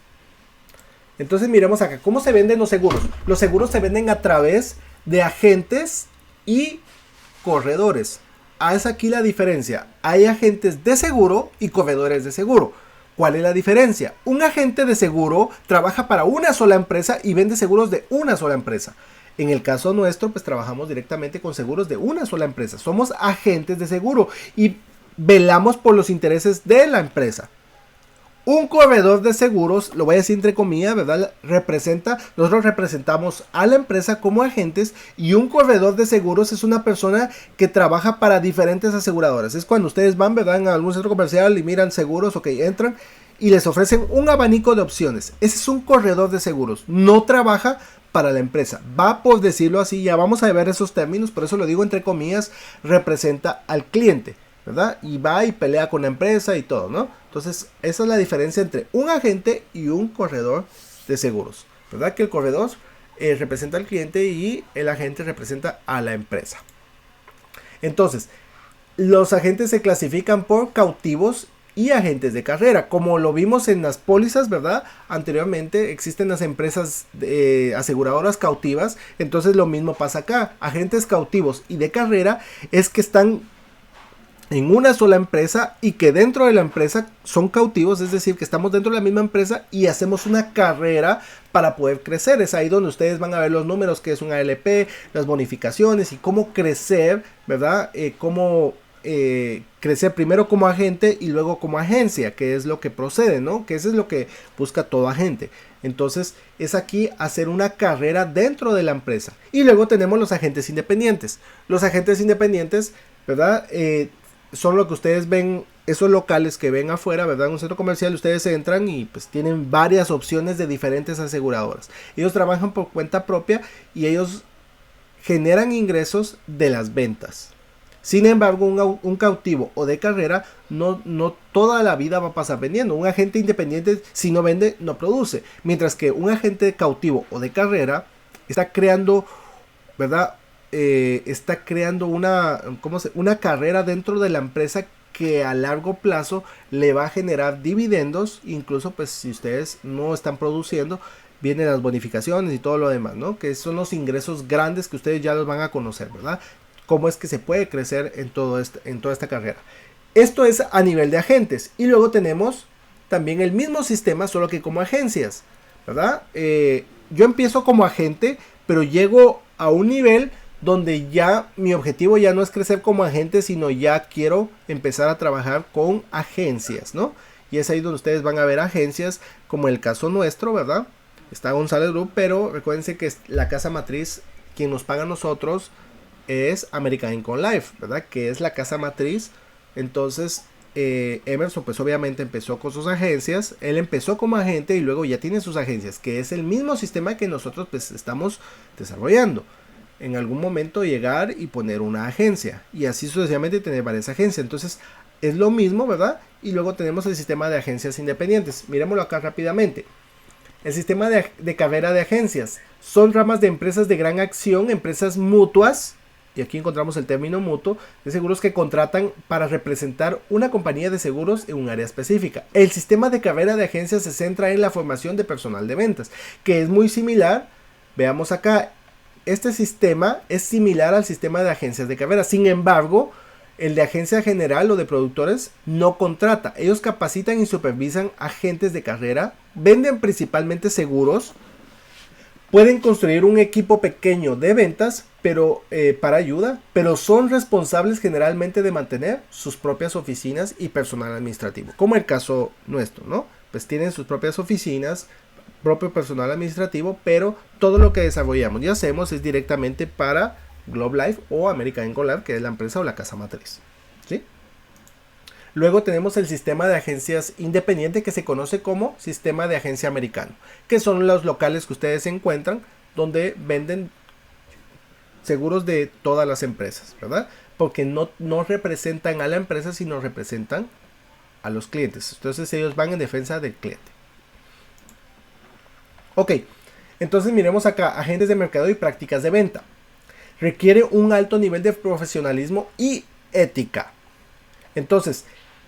Entonces miremos acá, ¿cómo se venden los seguros? Los seguros se venden a través de agentes y corredores. Es aquí la diferencia. Hay agentes de seguro y corredores de seguro. ¿Cuál es la diferencia? Un agente de seguro trabaja para una sola empresa y vende seguros de una sola empresa. En el caso nuestro, pues trabajamos directamente con seguros de una sola empresa. Somos agentes de seguro y velamos por los intereses de la empresa. Un corredor de seguros, lo voy a decir entre comillas, ¿verdad? Nosotros representamos a la empresa como agentes, y un corredor de seguros es una persona que trabaja para diferentes aseguradoras. Es cuando ustedes van, ¿verdad?, en algún centro comercial y miran seguros, ok, entran y les ofrecen un abanico de opciones. Ese es un corredor de seguros. No trabaja para la empresa. Va, por decirlo así, ya vamos a ver esos términos, por eso lo digo entre comillas, representa al cliente, ¿verdad? Y va y pelea con la empresa y todo, ¿no? Entonces, esa es la diferencia entre un agente y un corredor de seguros, ¿verdad? Que el corredor representa al cliente y el agente representa a la empresa. Entonces, los agentes se clasifican por cautivos y agentes de carrera. Como lo vimos en las pólizas, ¿verdad? Anteriormente existen las empresas aseguradoras cautivas. Entonces lo mismo pasa acá. Agentes cautivos y de carrera es que están en una sola empresa y que dentro de la empresa son cautivos, es decir, que estamos dentro de la misma empresa y hacemos una carrera para poder crecer. Es ahí donde ustedes van a ver los números, que es un ALP, las bonificaciones y cómo crecer, ¿verdad? Cómo crecer primero como agente y luego como agencia, que es lo que procede, ¿no? Que eso es lo que busca todo agente. Entonces es aquí hacer una carrera dentro de la empresa. Y luego tenemos los agentes independientes. Los agentes independientes, ¿verdad? Son lo que ustedes ven, esos locales que ven afuera, ¿verdad? En un centro comercial ustedes entran y pues tienen varias opciones de diferentes aseguradoras. Ellos trabajan por cuenta propia y ellos generan ingresos de las ventas. Sin embargo, un cautivo o de carrera no toda la vida va a pasar vendiendo. Un agente independiente, si no vende, no produce. Mientras que un agente cautivo o de carrera está creando, ¿verdad? Está creando una carrera dentro de la empresa que a largo plazo le va a generar dividendos. Incluso pues si ustedes no están produciendo, vienen las bonificaciones y todo lo demás, ¿no? Que son los ingresos grandes que ustedes ya los van a conocer, ¿verdad? Cómo es que se puede crecer en toda esta carrera. Esto es a nivel de agentes. Y luego tenemos también el mismo sistema, solo que como agencias, ¿verdad? Yo empiezo como agente, pero llego a un nivel donde ya mi objetivo ya no es crecer como agente, sino ya quiero empezar a trabajar con agencias, ¿no? Y es ahí donde ustedes van a ver agencias, como el caso nuestro, ¿verdad? Está González Group, pero recuérdense que es la casa matriz, quien nos paga a nosotros es American Income Life, ¿verdad? Que es la casa matriz. Entonces Emerson pues obviamente empezó con sus agencias. Él empezó como agente y luego ya tiene sus agencias, que es el mismo sistema que nosotros pues estamos desarrollando. En algún momento llegar y poner una agencia y así sucesivamente tener varias agencias. Entonces es lo mismo, ¿verdad? Y luego tenemos el sistema de agencias independientes. Miremoslo acá rápidamente. El sistema de carrera de agencias son ramas de empresas de gran acción, empresas mutuas, y aquí encontramos el término mutuo, de seguros que contratan para representar una compañía de seguros en un área específica. El sistema de carrera de agencias se centra en la formación de personal de ventas, que es muy similar. Veamos acá, este sistema es similar al sistema de agencias de carrera. Sin embargo, el de agencia general o de productores no contrata. Ellos capacitan y supervisan agentes de carrera, venden principalmente seguros, pueden construir un equipo pequeño de ventas, pero para ayuda, pero son responsables generalmente de mantener sus propias oficinas y personal administrativo, como el caso nuestro, ¿no? Pues tienen sus propias oficinas, propio personal administrativo, pero todo lo que desarrollamos y hacemos es directamente para Globe Life o American Income Life, que es la empresa o la casa matriz, ¿sí? Luego tenemos el sistema de agencias independiente que se conoce como sistema de agencia americano, que son los locales que ustedes encuentran donde venden seguros de todas las empresas, ¿verdad? Porque no representan a la empresa, sino representan a los clientes. Entonces ellos van en defensa del cliente. Ok, entonces miremos acá, agentes de mercado y prácticas de venta. Requiere un alto nivel de profesionalismo y ética. Entonces,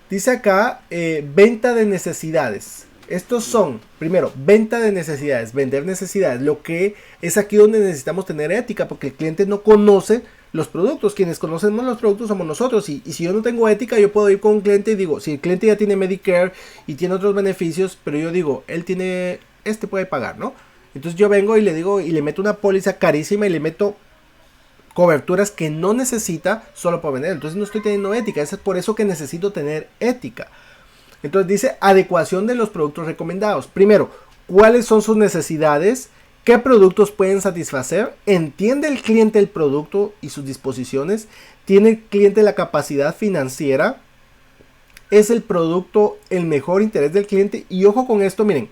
dice acá, venta de necesidades. Estos son, primero, venta de necesidades, vender necesidades. Lo que es aquí donde necesitamos tener ética, porque el cliente no conoce los productos. Quienes conocemos los productos somos nosotros. Y si yo no tengo ética, yo puedo ir con un cliente y digo, si el cliente ya tiene Medicare y tiene otros beneficios, pero yo digo, él tiene, puede pagar, ¿no? Entonces yo vengo y le digo, y le meto una póliza carísima y le meto coberturas que no necesita solo para vender. Entonces no estoy teniendo ética. Es por eso que necesito tener ética. Entonces dice adecuación de los productos recomendados. Primero, ¿cuáles son sus necesidades? ¿Qué productos pueden satisfacer? ¿Entiende el cliente el producto y sus disposiciones? ¿Tiene el cliente la capacidad financiera? ¿Es el producto el mejor interés del cliente? Y ojo con esto, miren.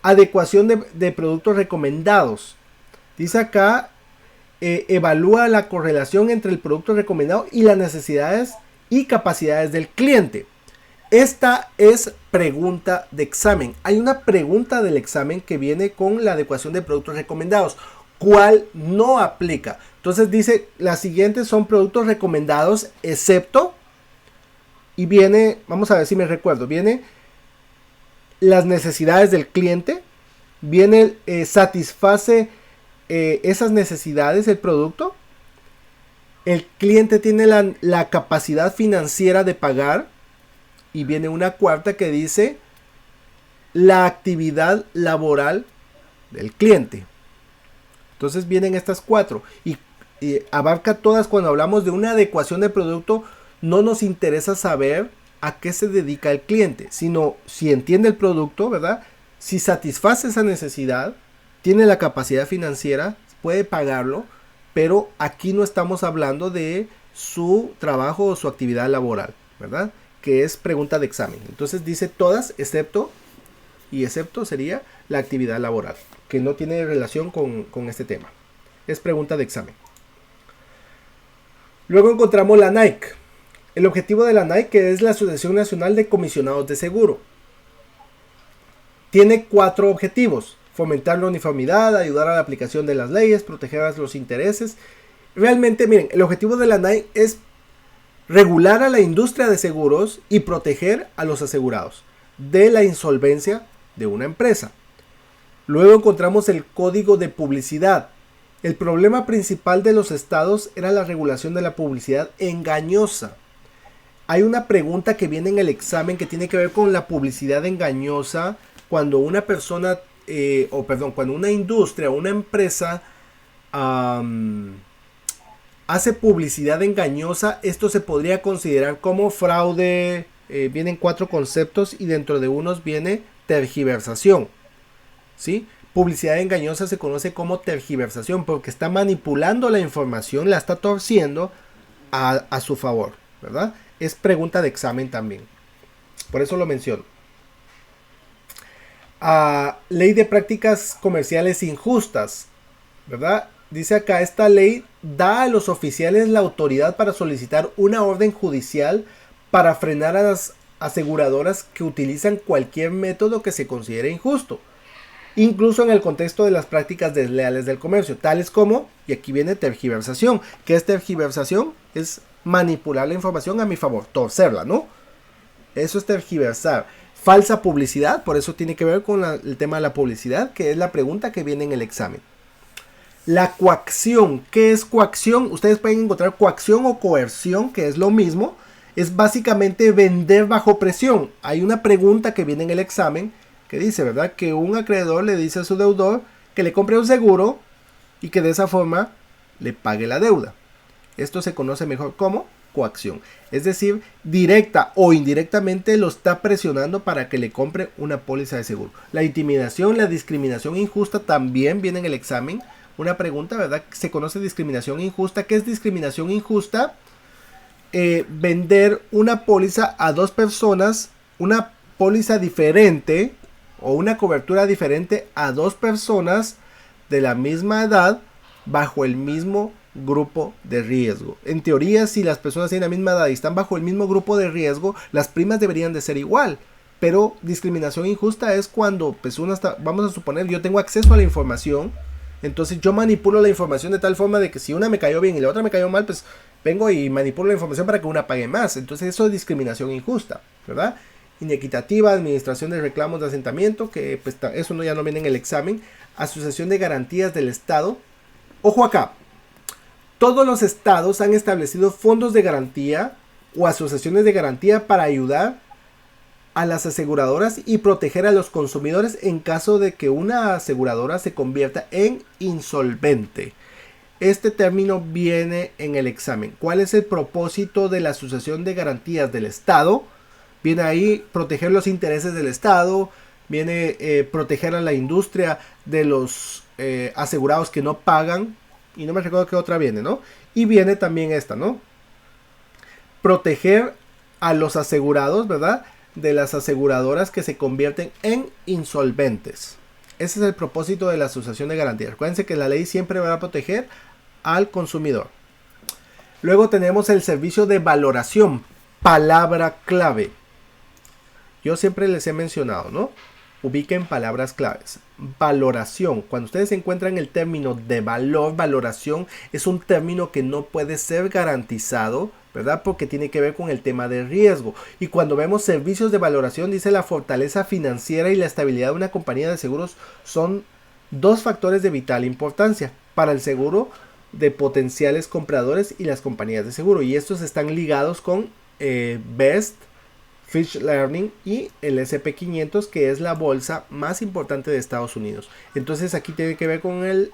Adecuación de productos recomendados. Dice acá, evalúa la correlación entre el producto recomendado y las necesidades y capacidades del cliente. Esta es pregunta de examen. Hay una pregunta del examen que viene con la adecuación de productos recomendados. ¿Cuál no aplica? Entonces dice, las siguientes son productos recomendados, excepto, y viene, vamos a ver si me recuerdo, viene las necesidades del cliente, viene, satisface esas necesidades el producto, el cliente tiene la capacidad financiera de pagar, y viene una cuarta que dice la actividad laboral del cliente. Entonces vienen estas cuatro y abarca todas. Cuando hablamos de una adecuación de producto, no nos interesa saber a qué se dedica el cliente, sino si entiende el producto, ¿verdad? Si satisface esa necesidad, tiene la capacidad financiera, puede pagarlo, pero aquí no estamos hablando de su trabajo o su actividad laboral, ¿verdad? Que es pregunta de examen. Entonces dice todas excepto, y excepto sería la actividad laboral, que no tiene relación con este tema. Es pregunta de examen. Luego encontramos la Nike. El objetivo de la Nike, que es la Asociación Nacional de Comisionados de Seguro. Tiene 4 objetivos: fomentar la uniformidad, ayudar a la aplicación de las leyes, proteger a los intereses. Realmente, miren, el objetivo de la Nike es regular a la industria de seguros y proteger a los asegurados de la insolvencia de una empresa. Luego encontramos el código de publicidad. El problema principal de los estados era la regulación de la publicidad engañosa. Hay una pregunta que viene en el examen que tiene que ver con la publicidad engañosa. Cuando una persona, cuando una industria o una empresa hace publicidad engañosa, esto se podría considerar como fraude. Vienen 4 conceptos y dentro de unos viene tergiversación, ¿sí? Publicidad engañosa se conoce como tergiversación porque está manipulando la información, la está torciendo a su favor, ¿verdad? Es pregunta de examen también, por eso lo menciono. Ley de prácticas comerciales injustas, ¿verdad? Dice acá, esta ley da a los oficiales la autoridad para solicitar una orden judicial para frenar a las aseguradoras que utilizan cualquier método que se considere injusto, incluso en el contexto de las prácticas desleales del comercio, tales como, y aquí viene tergiversación. ¿Qué es tergiversación? Es manipular la información a mi favor, torcerla, ¿no? Eso es tergiversar. Falsa publicidad, por eso tiene que ver con el tema de la publicidad, que es la pregunta que viene en el examen. La coacción. ¿Qué es coacción? Ustedes pueden encontrar coacción o coerción, que es lo mismo. Es básicamente vender bajo presión. Hay una pregunta que viene en el examen que dice, ¿verdad?, que un acreedor le dice a su deudor que le compre un seguro y que de esa forma le pague la deuda. Esto se conoce mejor como coacción. Es decir, directa o indirectamente lo está presionando para que le compre una póliza de seguro. La intimidación, la discriminación injusta también viene en el examen. Una pregunta, ¿verdad? Se conoce discriminación injusta. ¿Qué es discriminación injusta? vender una póliza a dos personas, una póliza diferente o una cobertura diferente a dos personas de la misma edad bajo el mismo grupo de riesgo. En teoría, si las personas tienen la misma edad y están bajo el mismo grupo de riesgo, las primas deberían de ser igual. Pero discriminación injusta es cuando pues vamos a suponer, yo tengo acceso a la información, entonces yo manipulo la información de tal forma de que si una me cayó bien y la otra me cayó mal, pues vengo y manipulo la información para que una pague más. Entonces eso es discriminación injusta, ¿verdad? Inequitativa, administración de reclamos de asentamiento, que pues eso ya no viene en el examen. Asociación de garantías del Estado. Ojo acá, todos los estados han establecido fondos de garantía o asociaciones de garantía para ayudar a las aseguradoras y proteger a los consumidores en caso de que una aseguradora se convierta en insolvente. Este término viene en el examen. ¿Cuál es el propósito de la Asociación de Garantías del Estado? Viene ahí proteger los intereses del Estado, viene proteger a la industria de los asegurados que no pagan, y no me recuerdo qué otra viene, ¿no? Y viene también esta, ¿no? Proteger a los asegurados, ¿verdad? De las aseguradoras que se convierten en insolventes. Ese es el propósito de la Asociación de Garantías. Recuérdense que la ley siempre va a proteger al consumidor. Luego tenemos el servicio de valoración, palabra clave. Yo siempre les he mencionado, ¿no? Ubiquen palabras claves. Valoración. Cuando ustedes encuentran el término de valor, valoración es un término que no puede ser garantizado, ¿verdad? Porque tiene que ver con el tema de riesgo. Y cuando vemos servicios de valoración, dice la fortaleza financiera y la estabilidad de una compañía de seguros son dos factores de vital importancia para el seguro de potenciales compradores y las compañías de seguro. Y estos están ligados con Best, Fitch Learning y el SP500, que es la bolsa más importante de Estados Unidos. Entonces aquí tiene que ver con el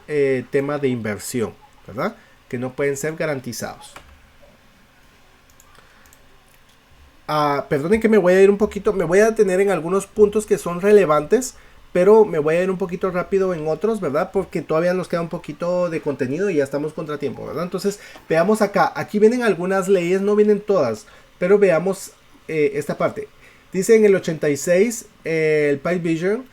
tema de inversión, ¿verdad? Que no pueden ser garantizados. Perdonen que me voy a ir un poquito, me voy a detener en algunos puntos que son relevantes, pero me voy a ir un poquito rápido en otros, ¿verdad? Porque todavía nos queda un poquito de contenido y ya estamos contra tiempo, ¿verdad? Entonces veamos acá, aquí vienen algunas leyes, no vienen todas, pero veamos esta parte. Dice en el 86, el Pipe Vision,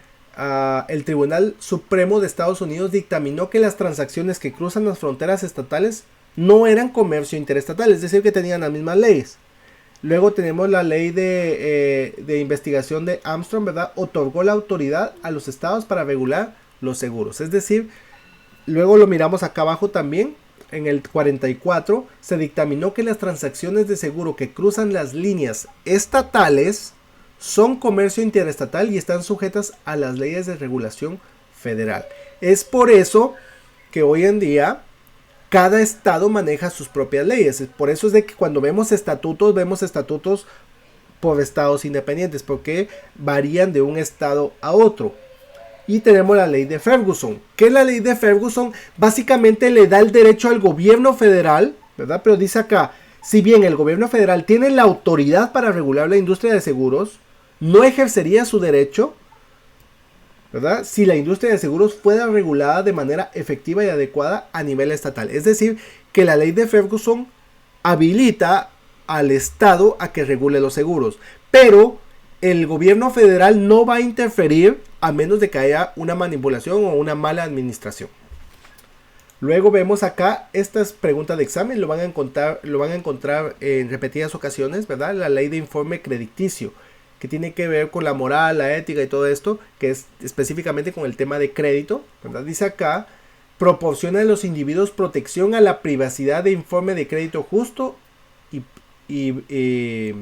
el Tribunal Supremo de Estados Unidos dictaminó que las transacciones que cruzan las fronteras estatales no eran comercio interestatal, es decir, que tenían las mismas leyes. Luego tenemos la ley de investigación de Armstrong, ¿verdad? Otorgó la autoridad a los estados para regular los seguros. Es decir, luego lo miramos acá abajo también. En el 44 se dictaminó que las transacciones de seguro que cruzan las líneas estatales son comercio interestatal y están sujetas a las leyes de regulación federal. Es por eso que hoy en día cada estado maneja sus propias leyes. Por eso es de que cuando vemos estatutos por estados independientes, porque varían de un estado a otro. Y tenemos la ley de Ferguson, que la ley de Ferguson básicamente le da el derecho al gobierno federal, ¿verdad? Pero dice acá, si bien el gobierno federal tiene la autoridad para regular la industria de seguros, no ejercería su derecho, ¿verdad? Si la industria de seguros fuera regulada de manera efectiva y adecuada a nivel estatal. Es decir, que la ley de Ferguson habilita al Estado a que regule los seguros, pero el gobierno federal no va a interferir a menos de que haya una manipulación o una mala administración. Luego vemos acá, esta es pregunta de examen, lo van a encontrar en repetidas ocasiones, ¿verdad? La ley de informe crediticio, que tiene que ver con la moral, la ética y todo esto, que es específicamente con el tema de crédito, ¿verdad? Dice acá, proporciona a los individuos protección a la privacidad de informe de crédito justo y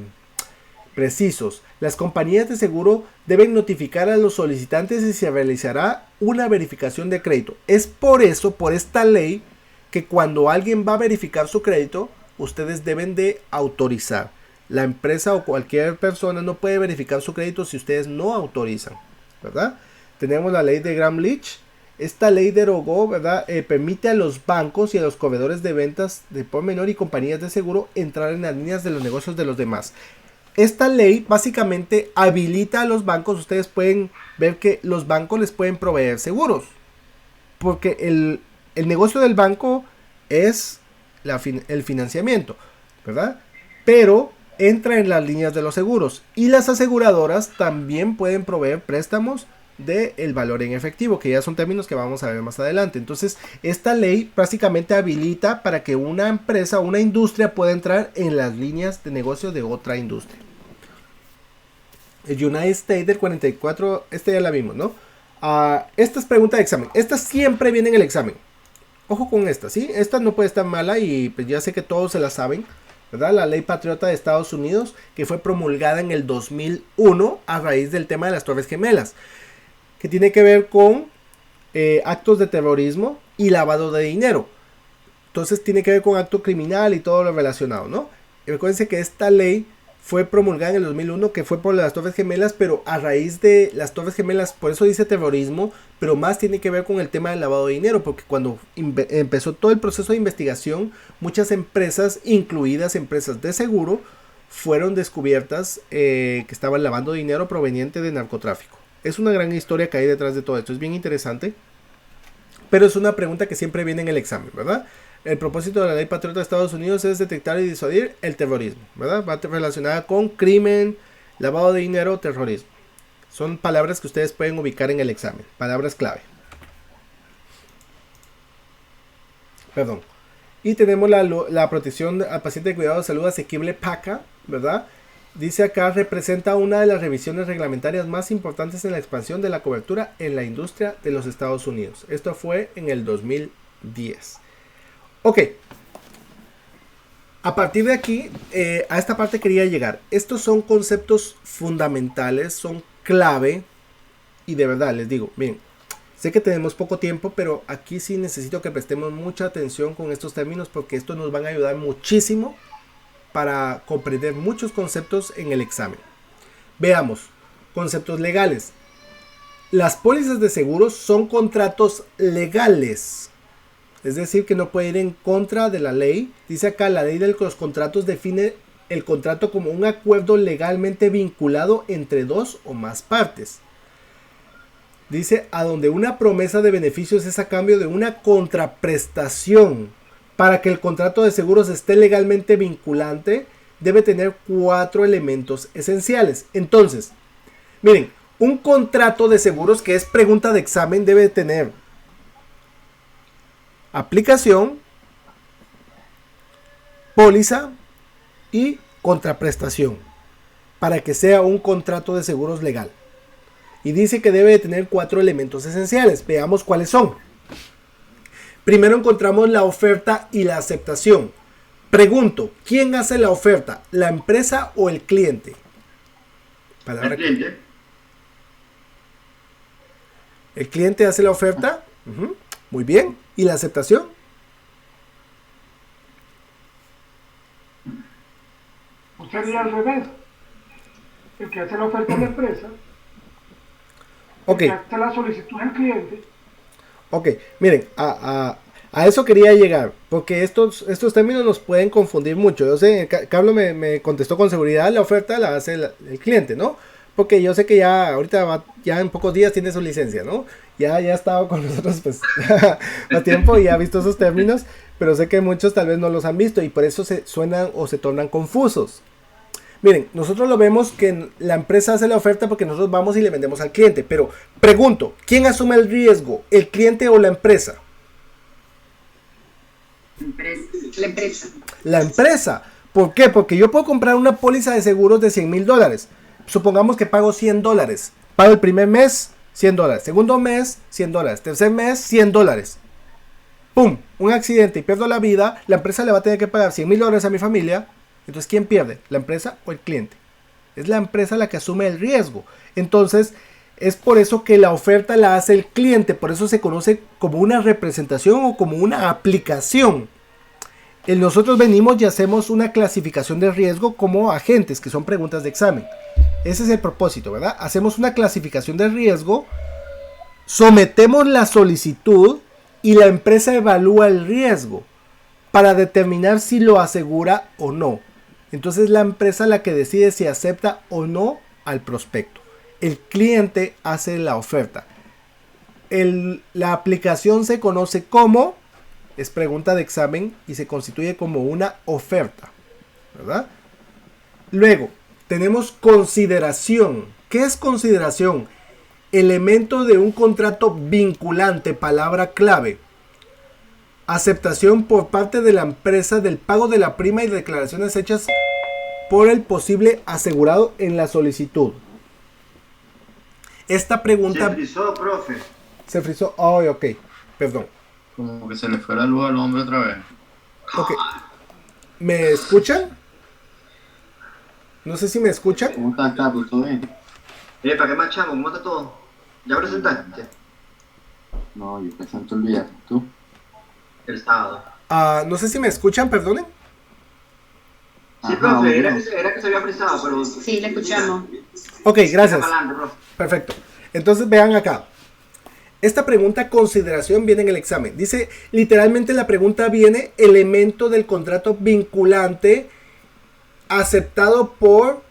precisos. Las compañías de seguro deben notificar a los solicitantes y se realizará una verificación de crédito. Es por eso, por esta ley, que cuando alguien va a verificar su crédito, ustedes deben de autorizar. La empresa o cualquier persona no puede verificar su crédito si ustedes no autorizan, ¿verdad? Tenemos la ley de Gramm-Leach. Esta ley derogó, ¿verdad? Permite a los bancos y a los corredores de ventas de por menor y compañías de seguro entrar en las líneas de los negocios de los demás. Esta ley básicamente habilita a los bancos. Ustedes pueden ver que los bancos les pueden proveer seguros, porque el negocio del banco es el financiamiento, ¿verdad? pero entra en las líneas de los seguros. Y las aseguradoras también pueden proveer préstamos del valor en efectivo, que ya son términos que vamos a ver más adelante. Entonces, esta ley prácticamente habilita para que una empresa o una industria pueda entrar en las líneas de negocio de otra industria. El United States del 44, ya la vimos, ¿no? Esta es pregunta de examen. Esta siempre viene en el examen. Ojo con esta, ¿sí? Esta no puede estar mala y pues ya sé que todos se la saben, ¿verdad? La Ley Patriota de Estados Unidos, que fue promulgada en el 2001 a raíz del tema de las Torres Gemelas, que tiene que ver con actos de terrorismo y lavado de dinero. Entonces tiene que ver con acto criminal y todo lo relacionado, ¿no? Y recuérdense que esta ley fue promulgada en el 2001, que fue por las Torres Gemelas, pero a raíz de las Torres Gemelas, por eso dice terrorismo, pero más tiene que ver con el tema del lavado de dinero, porque cuando empezó todo el proceso de investigación, muchas empresas, incluidas empresas de seguro, fueron descubiertas que estaban lavando dinero proveniente de narcotráfico. Es una gran historia que hay detrás de todo esto, es bien interesante, pero es una pregunta que siempre viene en el examen, ¿verdad? El propósito de la Ley Patriota de Estados Unidos es detectar y disuadir el terrorismo, ¿verdad? Va relacionada con crimen, lavado de dinero, terrorismo. Son palabras que ustedes pueden ubicar en el examen, palabras clave. Perdón. Y tenemos la protección al paciente de cuidado de salud asequible PACA, ¿verdad? Dice acá, representa una de las revisiones reglamentarias más importantes en la expansión de la cobertura en la industria de los Estados Unidos. Esto fue en el 2010. Ok, a partir de aquí, a esta parte quería llegar. Estos son conceptos fundamentales, son clave. Y de verdad, les digo, miren, sé que tenemos poco tiempo, pero aquí sí necesito que prestemos mucha atención con estos términos, porque estos nos van a ayudar muchísimo para comprender muchos conceptos en el examen. Veamos, conceptos legales. Las pólizas de seguros son contratos legales. Es decir, que no puede ir en contra de la ley. Dice acá, la ley de los contratos define el contrato como un acuerdo legalmente vinculado entre dos o más partes. Dice, a donde una promesa de beneficios es a cambio de una contraprestación. Para que el contrato de seguros esté legalmente vinculante, debe tener 4 elementos esenciales. Entonces, miren, un contrato de seguros, que es pregunta de examen, debe tener aplicación, póliza y contraprestación para que sea un contrato de seguros legal. Y dice que debe de tener 4 elementos esenciales. Veamos cuáles son. Primero encontramos la oferta y la aceptación. Pregunto, ¿quién hace la oferta? ¿La empresa o el cliente? El cliente. ¿El cliente hace la oferta? Muy bien. ¿Y la aceptación? ¿O sería al revés? El que hace la oferta es la empresa. Ok. El que hace la solicitud es el cliente. Ok, miren, a eso quería llegar, porque estos términos nos pueden confundir mucho. Yo sé, Carlos me contestó con seguridad, la oferta la hace el cliente, ¿no? Porque yo sé que ya ahorita ya en pocos días tiene su licencia, ¿no? Ya ha estado con nosotros pues a tiempo y ha visto esos términos, pero sé que muchos tal vez no los han visto y por eso se suenan o se tornan confusos. Miren, nosotros lo vemos que la empresa hace la oferta porque nosotros vamos y le vendemos al cliente, pero pregunto, ¿quién asume el riesgo? ¿El cliente o la empresa? La empresa. La empresa. ¿Por qué? Porque yo puedo comprar una póliza de seguros de $100,000. Supongamos que pago $100. Pago el primer mes, $100. Segundo mes, $100. Tercer mes, $100. ¡Pum! Un accidente y pierdo la vida. La empresa le va a tener que pagar $100,000 a mi familia. Entonces, ¿quién pierde? ¿La empresa o el cliente? Es la empresa la que asume el riesgo. Entonces, es por eso que la oferta la hace el cliente. Por eso se conoce como una representación o como una aplicación. Nosotros venimos y hacemos una clasificación de riesgo como agentes, que son preguntas de examen. Ese es el propósito, ¿verdad? Hacemos una clasificación de riesgo, sometemos la solicitud y la empresa evalúa el riesgo para determinar si lo asegura o no. Entonces la empresa la que decide si acepta o no al prospecto. El cliente hace la oferta. La aplicación se conoce como, es pregunta de examen y se constituye como una oferta, ¿verdad? Luego, tenemos consideración. ¿Qué es consideración? Elemento de un contrato vinculante, palabra clave. Aceptación por parte de la empresa del pago de la prima y declaraciones hechas por el posible asegurado en la solicitud. Esta pregunta... Se frizó, profe. Se frizó. Oh, ok. Perdón. Como que se le fue la luz al hombre otra vez. Ok. ¿Me escuchan? No sé si me escuchan. ¿Cómo estás, Carlos? ¿Todo bien? ¿Para qué más, chamo? ¿Cómo está todo? ¿Ya presentaste? No, yo presento el viernes. ¿Tú? El sábado. No sé si me escuchan, perdonen. Sí, Ajá, profe, era bueno. que se había frizado, pero... Sí, le escuchamos. Ok, gracias. Para adelante, profe. Perfecto. Entonces vean acá. Esta pregunta consideración viene en el examen. Dice, literalmente la pregunta viene elemento del contrato vinculante aceptado por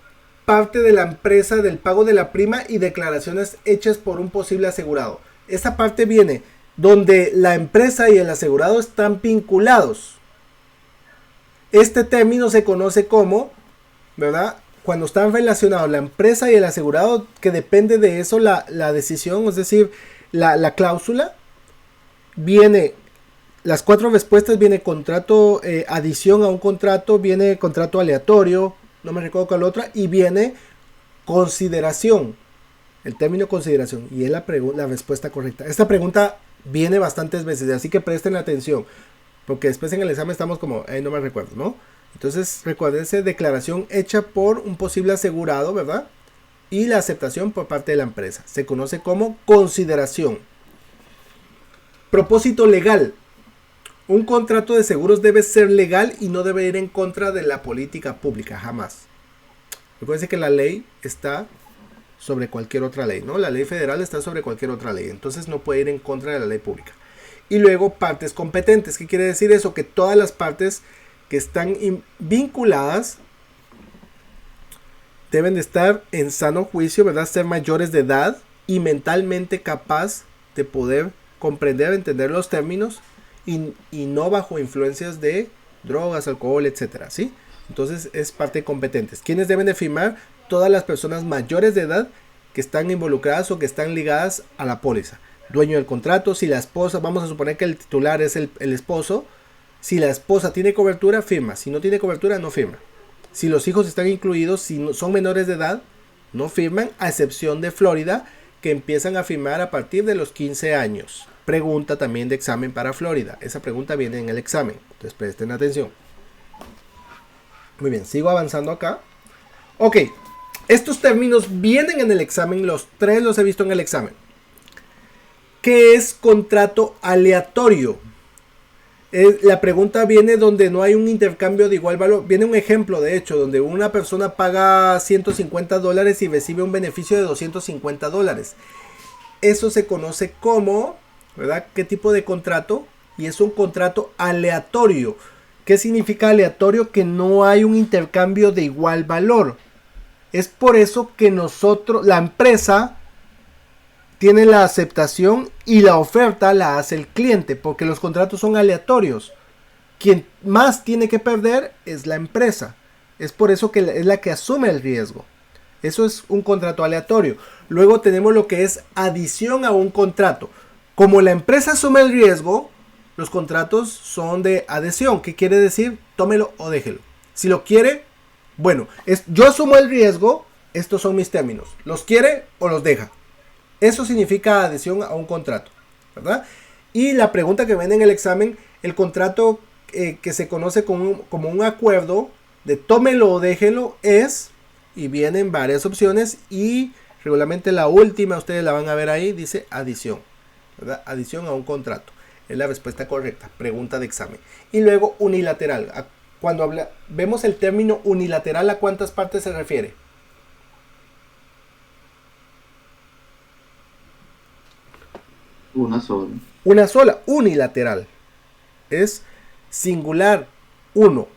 parte de la empresa del pago de la prima y declaraciones hechas por un posible asegurado. Esta parte viene donde la empresa y el asegurado están vinculados. Este término se conoce como, ¿verdad? Cuando están relacionados la empresa y el asegurado, que depende de eso la decisión, es decir, la cláusula, viene, las 4 respuestas, viene contrato, adición a un contrato, viene contrato aleatorio, no me recuerdo cuál otra, y viene consideración, el término consideración, y es la respuesta correcta. Esta pregunta viene bastantes veces, así que presten atención, porque después en el examen estamos como, no me recuerdo, ¿no? Entonces recuérdense, declaración hecha por un posible asegurado, ¿verdad? Y la aceptación por parte de la empresa. Se conoce como consideración. Propósito legal. Un contrato de seguros debe ser legal y no debe ir en contra de la política pública, jamás. Recuerden que la ley está sobre cualquier otra ley, ¿no? La ley federal está sobre cualquier otra ley, entonces no puede ir en contra de la ley pública. Y luego partes competentes. ¿Qué quiere decir eso? Que todas las partes que están vinculadas deben de estar en sano juicio, ¿verdad? Ser mayores de edad y mentalmente capaz de poder comprender, entender los términos y no bajo influencias de drogas, alcohol, etcétera, ¿sí? Entonces es parte de competentes. ¿Quiénes deben de firmar? Todas las personas mayores de edad que están involucradas o que están ligadas a la póliza. Dueño del contrato, si la esposa, vamos a suponer que el titular es el esposo, si la esposa tiene cobertura, firma. Si no tiene cobertura, no firma. Si los hijos están incluidos, si no, son menores de edad, no firman, a excepción de Florida, que empiezan a firmar a partir de los 15 años. Pregunta también de examen para Florida. Esa pregunta viene en el examen. Entonces presten atención. Muy bien, sigo avanzando acá. Ok, estos términos vienen en el examen. Los 3 los he visto en el examen. ¿Qué es contrato aleatorio? La pregunta viene donde no hay un intercambio de igual valor. Viene un ejemplo, de hecho, donde una persona paga $150 y recibe un beneficio de $250. Eso se conoce como, ¿verdad? ¿Qué tipo de contrato? Y es un contrato aleatorio. ¿Qué significa aleatorio? Que no hay un intercambio de igual valor. Es por eso que nosotros, la empresa, tiene la aceptación y la oferta la hace el cliente, porque los contratos son aleatorios. Quien más tiene que perder es la empresa. Es por eso que es la que asume el riesgo. Eso es un contrato aleatorio. Luego tenemos lo que es adición a un contrato. Como la empresa asume el riesgo, los contratos son de adhesión. ¿Qué quiere decir? Tómelo o déjelo. Si lo quiere, bueno, yo asumo el riesgo, estos son mis términos. ¿Los quiere o los deja? Eso significa adhesión a un contrato, ¿verdad? Y la pregunta que viene en el examen, el contrato que se conoce como un acuerdo de tómelo o déjelo es, y vienen varias opciones, y regularmente la última, ustedes la van a ver ahí, dice adición, ¿verdad? Adición a un contrato. Es la respuesta correcta, pregunta de examen. Y luego unilateral. Cuando vemos el término unilateral, ¿a cuántas partes se refiere? Una sola. Una sola, unilateral. Es singular, uno.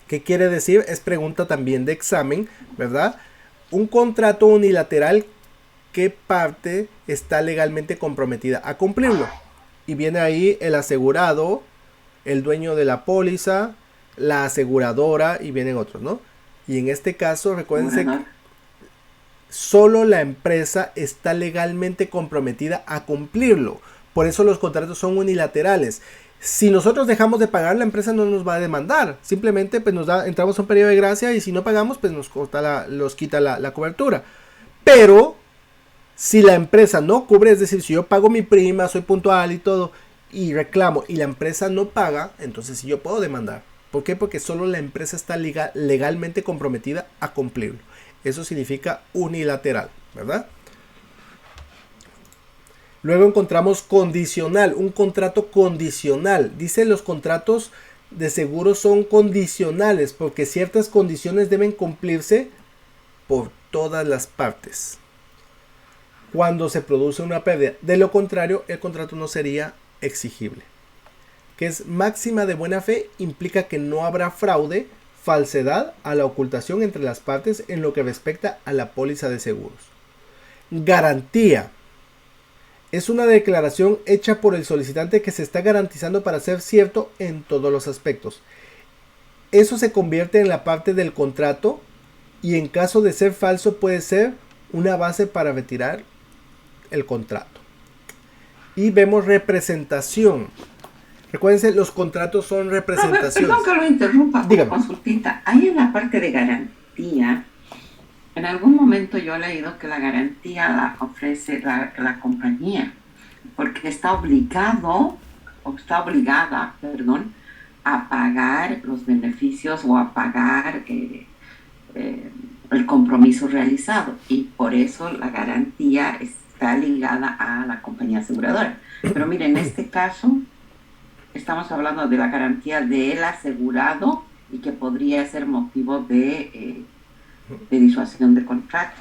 ¿Qué quiere decir? Es pregunta también de examen, ¿verdad? Un contrato unilateral, ¿qué parte está legalmente comprometida a cumplirlo? Y viene ahí el asegurado, el dueño de la póliza, la aseguradora y vienen otros, ¿no? Y en este caso, recuérdense que Asegurador. solo la empresa está legalmente comprometida a cumplirlo. Por eso los contratos son unilaterales. Si nosotros dejamos de pagar, la empresa no nos va a demandar. Simplemente pues entramos a un periodo de gracia y si no pagamos, pues nos quita la cobertura. Pero si la empresa no cubre, es decir, si yo pago mi prima, soy puntual y todo, y reclamo y la empresa no paga, entonces sí yo puedo demandar. ¿Por qué? Porque solo la empresa está legalmente comprometida a cumplirlo. Eso significa unilateral, ¿verdad? Luego encontramos condicional, un contrato condicional. Dice los contratos de seguro son condicionales porque ciertas condiciones deben cumplirse por todas las partes cuando se produce una pérdida. De lo contrario, el contrato no sería exigible. Que es máxima de buena fe, implica que no habrá fraude, falsedad a la ocultación entre las partes en lo que respecta a la póliza de seguros. Garantía. Es una declaración hecha por el solicitante que se está garantizando para ser cierto en todos los aspectos. Eso se convierte en la parte del contrato y en caso de ser falso puede ser una base para retirar el contrato. Y vemos representación. Recuérdense, los contratos son representaciones. Perdón que lo interrumpa, Dígame. consultita. Ahí en la parte de garantía, en algún momento yo he leído que la garantía la ofrece la compañía, porque está obligada, a pagar los beneficios o a pagar el compromiso realizado. Y por eso la garantía está ligada a la compañía aseguradora. Pero mire, en este caso estamos hablando de la garantía del asegurado y que podría ser motivo de disuasión de contrato.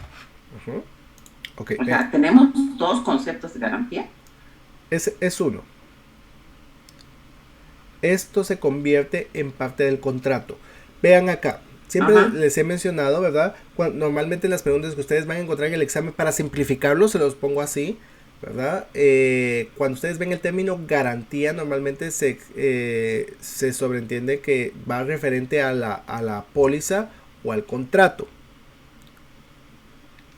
Okay. O sea, tenemos dos conceptos de garantía. Es uno. Esto se convierte en parte del contrato. Vean acá. Siempre les he mencionado, ¿verdad? Normalmente las preguntas que ustedes van a encontrar en el examen, para simplificarlo, se los pongo así, ¿verdad? Cuando ustedes ven el término garantía, normalmente se sobreentiende que va referente a la póliza o al contrato.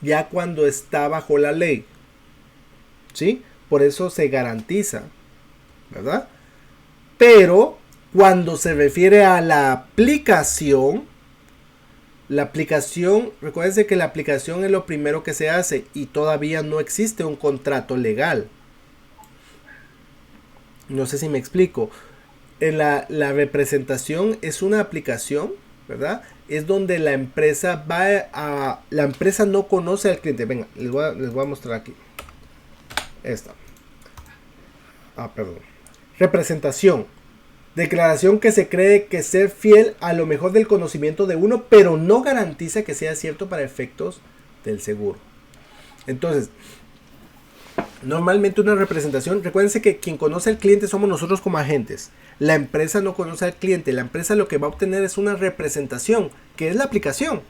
Ya cuando está bajo la ley, ¿sí? Por eso se garantiza, ¿verdad? Pero cuando se refiere a la aplicación, recuérdense que la aplicación es lo primero que se hace y todavía no existe un contrato legal. No sé si me explico. La representación es una aplicación, ¿verdad? Es donde la empresa la empresa no conoce al cliente. Venga, les voy a mostrar aquí. Esta. Perdón. Representación. Declaración que se cree que ser fiel a lo mejor del conocimiento de uno, pero no garantiza que sea cierto para efectos del seguro. Entonces, normalmente una representación, recuérdense que quien conoce al cliente somos nosotros como agentes. La empresa no conoce al cliente. La empresa lo que va a obtener es una representación, que es la aplicación.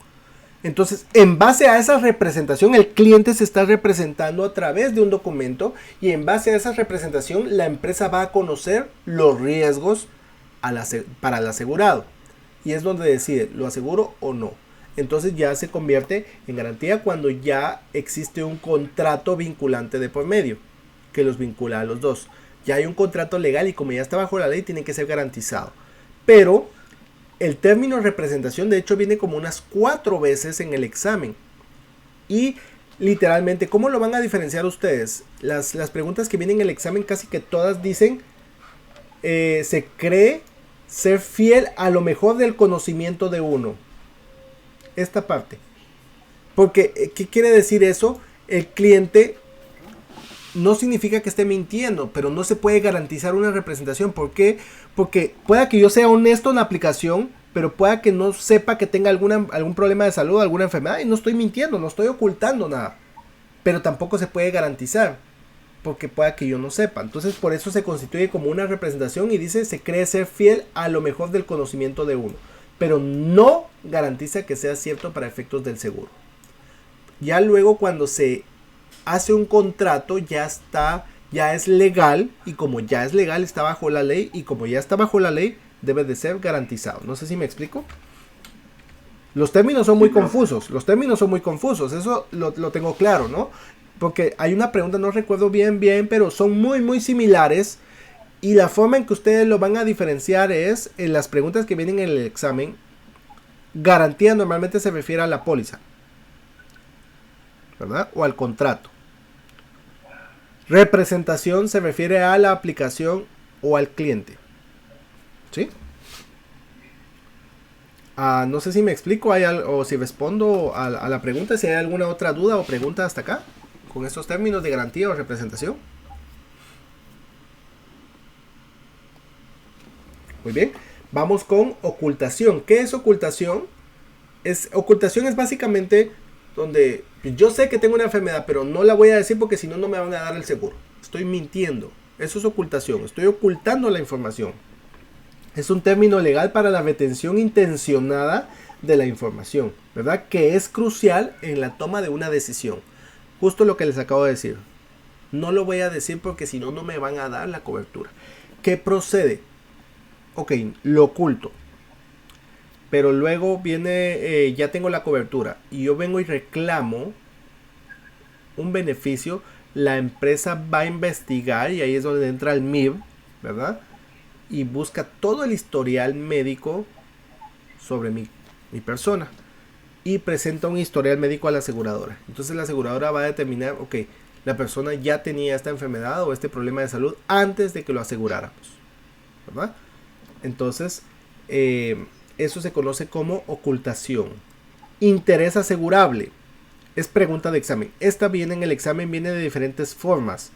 Entonces, en base a esa representación, el cliente se está representando a través de un documento y en base a esa representación, la empresa va a conocer los riesgos para el asegurado. Y es donde decide, ¿lo aseguro o no? Entonces ya se convierte en garantía cuando ya existe un contrato vinculante de por medio, que los vincula a los dos. Ya hay un contrato legal y como ya está bajo la ley, tiene que ser garantizado. Pero el término representación de hecho viene como unas 4 veces en el examen. Y literalmente, ¿cómo lo van a diferenciar ustedes? Las preguntas que vienen en el examen casi que todas dicen se cree ser fiel a lo mejor del conocimiento de uno. Esta parte. Porque, ¿qué quiere decir eso? El cliente no significa que esté mintiendo, pero no se puede garantizar una representación. ¿Por qué? Porque pueda que yo sea honesto en la aplicación, pero pueda que no sepa que tenga algún problema de salud, alguna enfermedad, y no estoy mintiendo, no estoy ocultando nada. Pero tampoco se puede garantizar, porque pueda que yo no sepa. Entonces, por eso se constituye como una representación y dice, se cree ser fiel a lo mejor del conocimiento de uno, pero no garantiza que sea cierto para efectos del seguro. Ya luego cuando se hace un contrato ya es legal, y como ya es legal está bajo la ley, y como ya está bajo la ley debe de ser garantizado. No sé si me explico. Los términos son muy confusos, eso lo tengo claro, ¿no? Porque hay una pregunta, no recuerdo bien, pero son muy similares. Y la forma en que ustedes lo van a diferenciar es en las preguntas que vienen en el examen. Garantía normalmente se refiere a la póliza, ¿verdad? O al contrato. Representación se refiere a la aplicación o al cliente. ¿Sí? No sé si me explico o si respondo a la pregunta, si hay alguna otra duda o pregunta hasta acá con estos términos de garantía o representación. Muy bien, vamos con ocultación. ¿Qué es ocultación? Ocultación es básicamente donde yo sé que tengo una enfermedad, pero no la voy a decir porque si no, no me van a dar el seguro. Estoy mintiendo. Eso es ocultación. Estoy ocultando la información. Es un término legal para la retención intencionada de la información, ¿verdad? Que es crucial en la toma de una decisión. Justo lo que les acabo de decir. No lo voy a decir porque si no, no me van a dar la cobertura. ¿Qué procede? Ok, lo oculto. Pero luego viene, ya tengo la cobertura. Y yo vengo y reclamo un beneficio. La empresa va a investigar y ahí es donde entra el MIB, ¿verdad? Y busca todo el historial médico sobre mi persona y presenta un historial médico a la aseguradora. Entonces la aseguradora va a determinar, ok, la persona ya tenía esta enfermedad o este problema de salud antes de que lo aseguráramos, ¿verdad? Entonces eso se conoce como ocultación. Interés asegurable es pregunta de examen. Esta viene en el examen, viene de diferentes formas.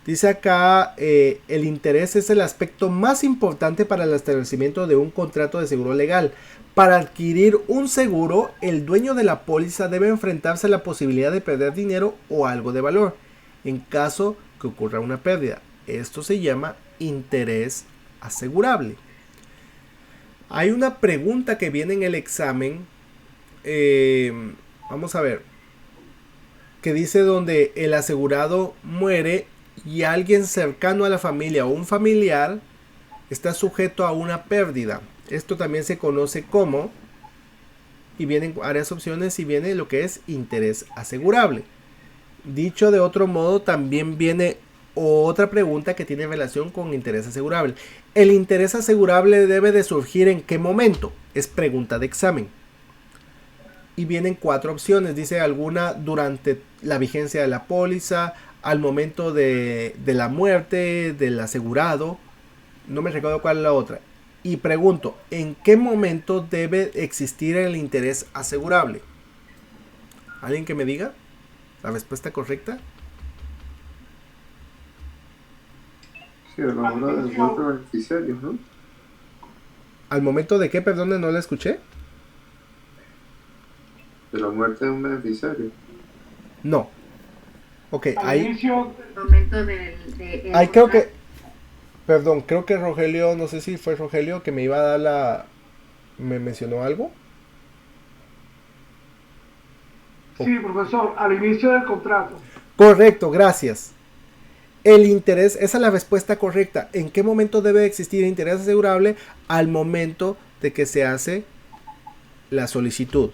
Dice acá, el interés es el aspecto más importante para el establecimiento de un contrato de seguro legal. Para adquirir un seguro, el dueño de la póliza debe enfrentarse a la posibilidad de perder dinero o algo de valor, en caso que ocurra una pérdida. Esto se llama interés asegurable. Hay una pregunta que viene en el examen, vamos a ver, que dice donde el asegurado muere y alguien cercano a la familia o un familiar está sujeto a una pérdida. Esto también se conoce como, y vienen varias opciones, y viene lo que es interés asegurable. Dicho de otro modo, también viene otra pregunta que tiene relación con interés asegurable. El interés asegurable debe de surgir ¿en qué momento? Es pregunta de examen. Y vienen 4 opciones. Dice alguna durante la vigencia de la póliza, al momento de la muerte del asegurado. No me recuerdo cuál es la otra. Y pregunto, ¿en qué momento debe existir el interés asegurable? ¿Alguien que me diga la respuesta correcta? Sí, a la hora de muerte de beneficiarios, ¿no? ¿Al momento de qué? Perdón, no la escuché. De la muerte de un beneficiario. No. Ok, ahí Momento ahí creo que, perdón, creo que Rogelio, no sé si fue Rogelio que me iba a dar me mencionó algo. Sí, profesor, al inicio del contrato. Correcto, gracias. El interés, esa es la respuesta correcta. ¿En qué momento debe existir interés asegurable? Al momento de que se hace la solicitud.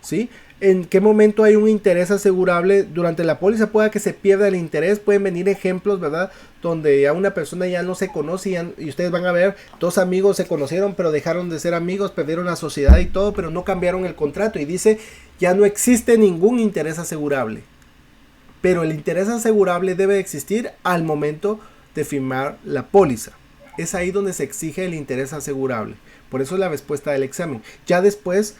¿Sí? ¿En qué momento hay un interés asegurable? Durante la póliza puede que se pierda el interés. Pueden venir ejemplos, ¿verdad? Donde a una persona ya no se conoce y ustedes van a ver, 2 amigos se conocieron pero dejaron de ser amigos, perdieron la sociedad y todo, pero no cambiaron el contrato. Y dice, ya no existe ningún interés asegurable. Pero el interés asegurable debe existir al momento de firmar la póliza. Es ahí donde se exige el interés asegurable. Por eso es la respuesta del examen. Ya después,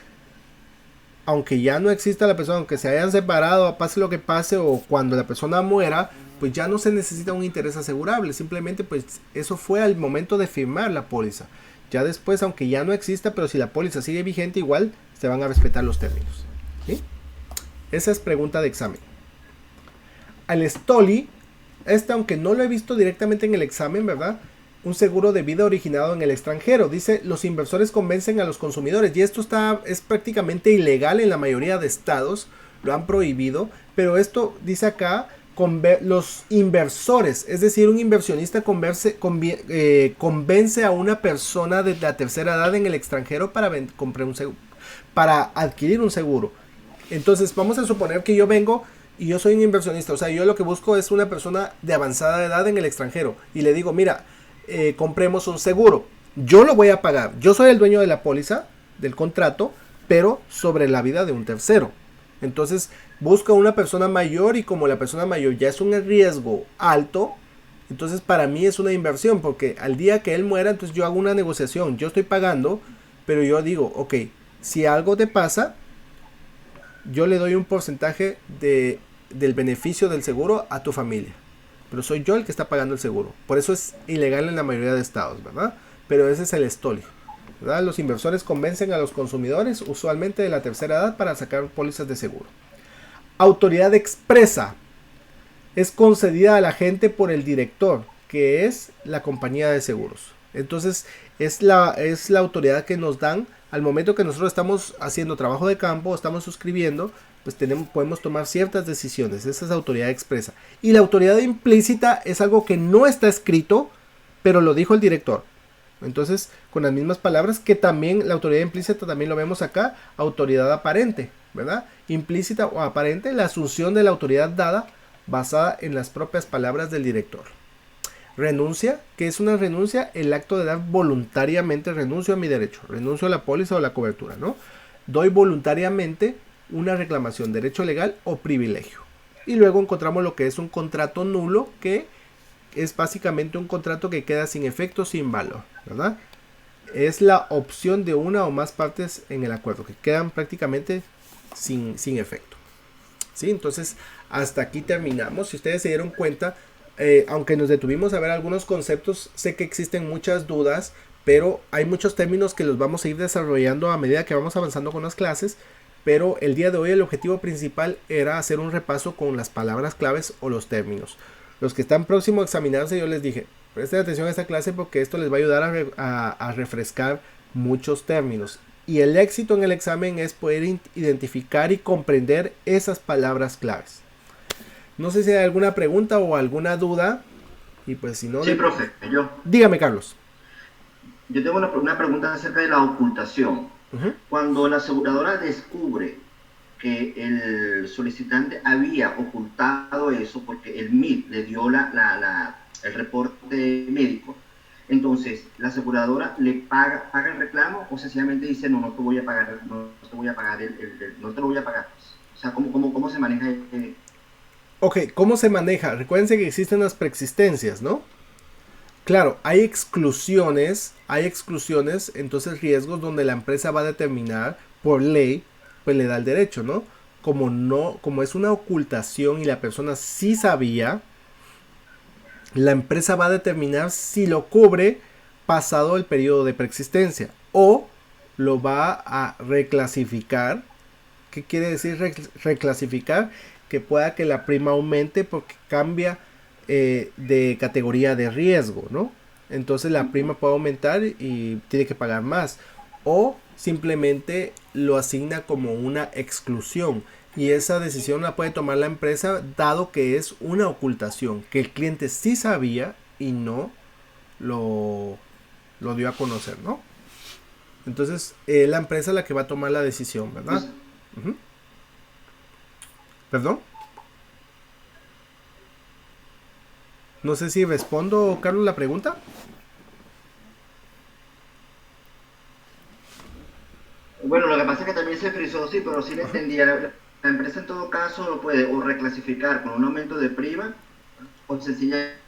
aunque ya no exista la persona, aunque se hayan separado, pase lo que pase, o cuando la persona muera, pues ya no se necesita un interés asegurable. Simplemente pues eso fue al momento de firmar la póliza. Ya después, aunque ya no exista, pero si la póliza sigue vigente, igual se van a respetar los términos. ¿Sí? Esa es pregunta de examen. Al STOLI, aunque no lo he visto directamente en el examen, ¿verdad? Un seguro de vida originado en el extranjero. Dice, los inversores convencen a los consumidores. Y esto es prácticamente ilegal en la mayoría de estados. Lo han prohibido. Pero esto, dice acá, los inversores. Es decir, un inversionista convence a una persona de la tercera edad en el extranjero para comprar para adquirir un seguro. Entonces vamos a suponer que yo vengo y yo soy un inversionista, o sea, yo lo que busco es una persona de avanzada edad en el extranjero y le digo, mira, compremos un seguro, yo lo voy a pagar, yo soy el dueño de la póliza, del contrato, pero sobre la vida de un tercero. Entonces busco a una persona mayor y como la persona mayor ya es un riesgo alto, entonces para mí es una inversión porque al día que él muera, entonces yo hago una negociación, yo estoy pagando, pero yo digo, ok, si algo te pasa, yo le doy un porcentaje del beneficio del seguro a tu familia. Pero soy yo el que está pagando el seguro. Por eso es ilegal en la mayoría de estados, ¿verdad? Pero ese es el estolio, ¿verdad? Los inversores convencen a los consumidores, usualmente de la tercera edad, para sacar pólizas de seguro. Autoridad expresa. Es concedida a la gente por el director, que es la compañía de seguros. Entonces es la autoridad que nos dan al momento que nosotros estamos haciendo trabajo de campo, estamos suscribiendo, pues podemos tomar ciertas decisiones. Esa es autoridad expresa. Y la autoridad implícita es algo que no está escrito, pero lo dijo el director. Entonces, con las mismas palabras que también la autoridad implícita también lo vemos acá, autoridad aparente, ¿verdad? Implícita o aparente, la asunción de la autoridad dada basada en las propias palabras del director. Renuncia, que es una renuncia, el acto de dar voluntariamente, renuncio a mi derecho, renuncio a la póliza o la cobertura, ¿no? Doy voluntariamente una reclamación, derecho legal o privilegio. Y luego encontramos lo que es un contrato nulo, que es básicamente un contrato que queda sin efecto, sin valor, ¿verdad? Es la opción de una o más partes en el acuerdo, que quedan prácticamente sin efecto. ¿Sí? Entonces, hasta aquí terminamos. Si ustedes se dieron cuenta, aunque nos detuvimos a ver algunos conceptos, sé que existen muchas dudas, pero hay muchos términos que los vamos a ir desarrollando a medida que vamos avanzando con las clases. Pero el día de hoy el objetivo principal era hacer un repaso con las palabras claves o los términos. Los que están próximos a examinarse, yo les dije, presten atención a esta clase porque esto les va a ayudar a refrescar muchos términos. Y el éxito en el examen es poder identificar y comprender esas palabras claves. No sé si hay alguna pregunta o alguna duda. Y pues si no... Sí, profe, yo. Dígame, Carlos. Yo tengo una pregunta acerca de la ocultación. Cuando la aseguradora descubre que el solicitante había ocultado eso porque el MIT le dio el reporte médico, entonces la aseguradora le paga el reclamo o sencillamente dice no te voy a pagar, no te voy a pagar no te lo voy a pagar. O sea, ¿cómo se maneja? Ok, ¿cómo se maneja? Recuérdense que existen las preexistencias, ¿no? Claro, hay exclusiones, entonces riesgos donde la empresa va a determinar por ley, pues le da el derecho, ¿no? Como es una ocultación y la persona sí sabía, la empresa va a determinar si lo cubre pasado el periodo de preexistencia o lo va a reclasificar. ¿Qué quiere decir reclasificar? Que pueda que la prima aumente porque cambia de categoría de riesgo, ¿no? Entonces la prima puede aumentar y tiene que pagar más, o simplemente lo asigna como una exclusión y esa decisión la puede tomar la empresa dado que es una ocultación que el cliente sí sabía y no lo dio a conocer, ¿no? Entonces es la empresa la que va a tomar la decisión, ¿verdad? ¿Perdón? No sé si respondo, Carlos, la pregunta. Bueno, lo que pasa es que también se frizó, sí, pero sí le entendía. La empresa en todo caso lo puede o reclasificar con un aumento de prima o sencillamente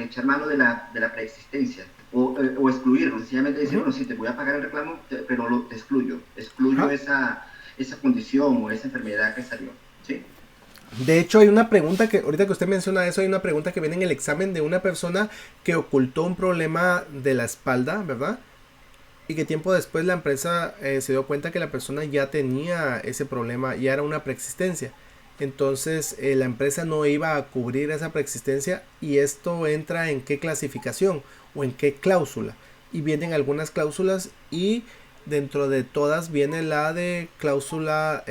echar mano de la preexistencia o excluirlo, sencillamente decir, bueno, sí, te voy a pagar el reclamo, pero te excluyo esa condición o esa enfermedad que salió, ¿sí? De hecho, hay una pregunta que, ahorita que usted menciona eso, hay una pregunta que viene en el examen de una persona que ocultó un problema de la espalda, ¿verdad? Y que tiempo después la empresa se dio cuenta que la persona ya tenía ese problema, ya era una preexistencia. Entonces, la empresa no iba a cubrir esa preexistencia y esto entra en qué clasificación o en qué cláusula. Y vienen algunas cláusulas y dentro de todas viene la de cláusula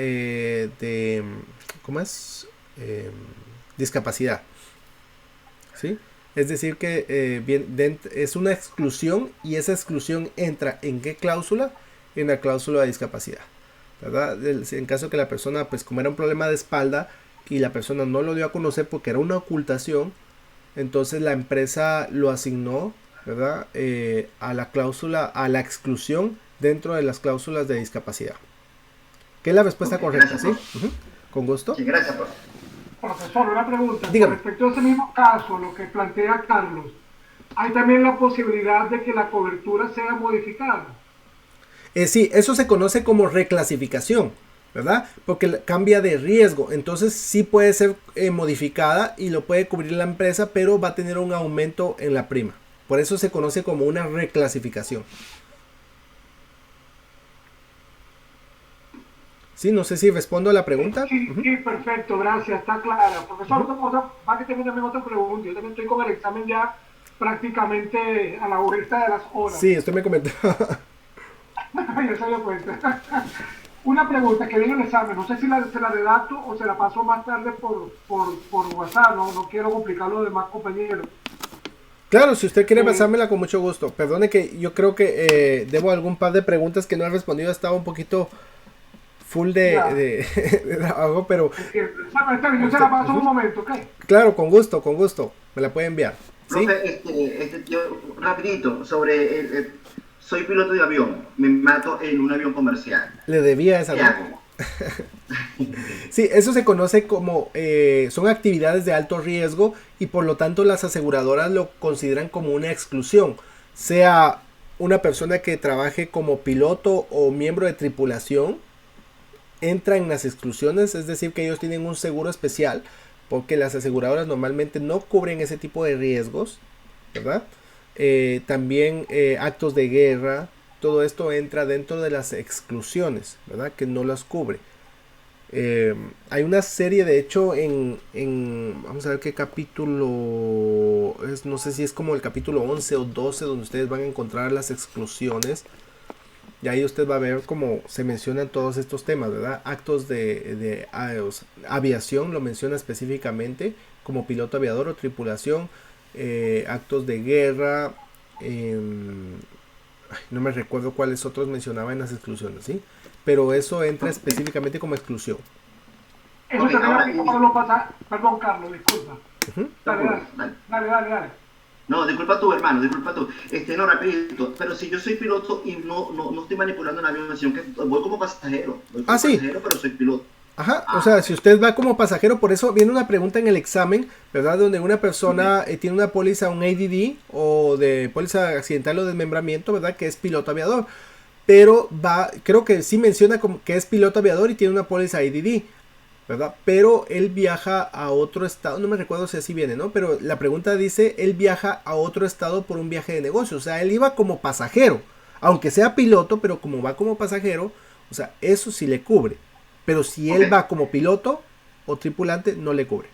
¿cómo es? Discapacidad, ¿sí? Es decir que es una exclusión y esa exclusión entra ¿en qué cláusula? En la cláusula de discapacidad, ¿verdad? En caso que la persona, pues como era un problema de espalda y la persona no lo dio a conocer porque era una ocultación, entonces la empresa lo asignó, ¿verdad? A la cláusula, a la exclusión dentro de las cláusulas de discapacidad. ¿Qué es la respuesta correcta? Gracias, ¿Sí? Con gusto. Sí, gracias, profe. Profesor, una pregunta. Dígame. Con respecto a ese mismo caso, lo que plantea Carlos, ¿hay también la posibilidad de que la cobertura sea modificada? Sí, eso se conoce como reclasificación, ¿verdad? Porque cambia de riesgo, entonces sí puede ser modificada y lo puede cubrir la empresa, pero va a tener un aumento en la prima. Por eso se conoce como una reclasificación. Sí, no sé si respondo a la pregunta. Sí, sí, perfecto, gracias, está clara. Profesor, va que tengo también otra pregunta. Yo también estoy con el examen ya prácticamente a la vuelta de las horas. Sí, esto me comentó. Ya se dio cuenta. Una pregunta que viene en el examen, no sé si se la redacto o se la paso más tarde por WhatsApp, no quiero complicar a los demás compañeros. Claro, si usted quiere pasármela con mucho gusto. Perdone que yo creo que debo algún par de preguntas que no he respondido, estaba un poquito full de trabajo, pero... Está bien, yo se la paso un momento, ¿ok? Claro, con gusto, me la puede enviar. ¿Sí? Profe, yo, rapidito, sobre soy piloto de avión, me mato en un avión comercial. Le debía esa. ¿Qué hago? Sí, eso se conoce como son actividades de alto riesgo y por lo tanto las aseguradoras lo consideran como una exclusión, sea una persona que trabaje como piloto o miembro de tripulación entra en las exclusiones, es decir que ellos tienen un seguro especial porque las aseguradoras normalmente no cubren ese tipo de riesgos, ¿verdad? También actos de guerra, todo esto entra dentro de las exclusiones, ¿verdad? Que no las cubre. Hay una serie, de hecho, vamos a ver qué capítulo es, no sé si es como el capítulo 11 o 12 donde ustedes van a encontrar las exclusiones. Y ahí usted va a ver cómo se mencionan todos estos temas, ¿verdad? Actos de aviación lo menciona específicamente como piloto aviador o tripulación. Actos de guerra. No me recuerdo cuáles otros mencionaba en las exclusiones, ¿sí? Pero eso entra específicamente como exclusión. Eso también aplica para los pasajeros. Perdón, Carlos, disculpa. Dale. No, disculpa tú, hermano, disculpa tú. No, rapidito. Pero si yo soy piloto y no estoy manipulando un avión, sino que voy como pasajero. Voy como pasajero, pero soy piloto. Ajá, o sea, si usted va como pasajero, por eso viene una pregunta en el examen, ¿verdad? Donde una persona tiene una póliza, un ADD, o de póliza accidental o desmembramiento, ¿verdad? Que es piloto aviador. Pero creo que sí menciona como que es piloto aviador y tiene una póliza ADD, ¿verdad? Pero él viaja a otro estado, no me recuerdo si así viene, ¿no? Pero la pregunta dice, él viaja a otro estado por un viaje de negocio, o sea, él iba como pasajero, aunque sea piloto, pero como va como pasajero, o sea, eso sí le cubre. Pero si él va como piloto o tripulante, no le cubre.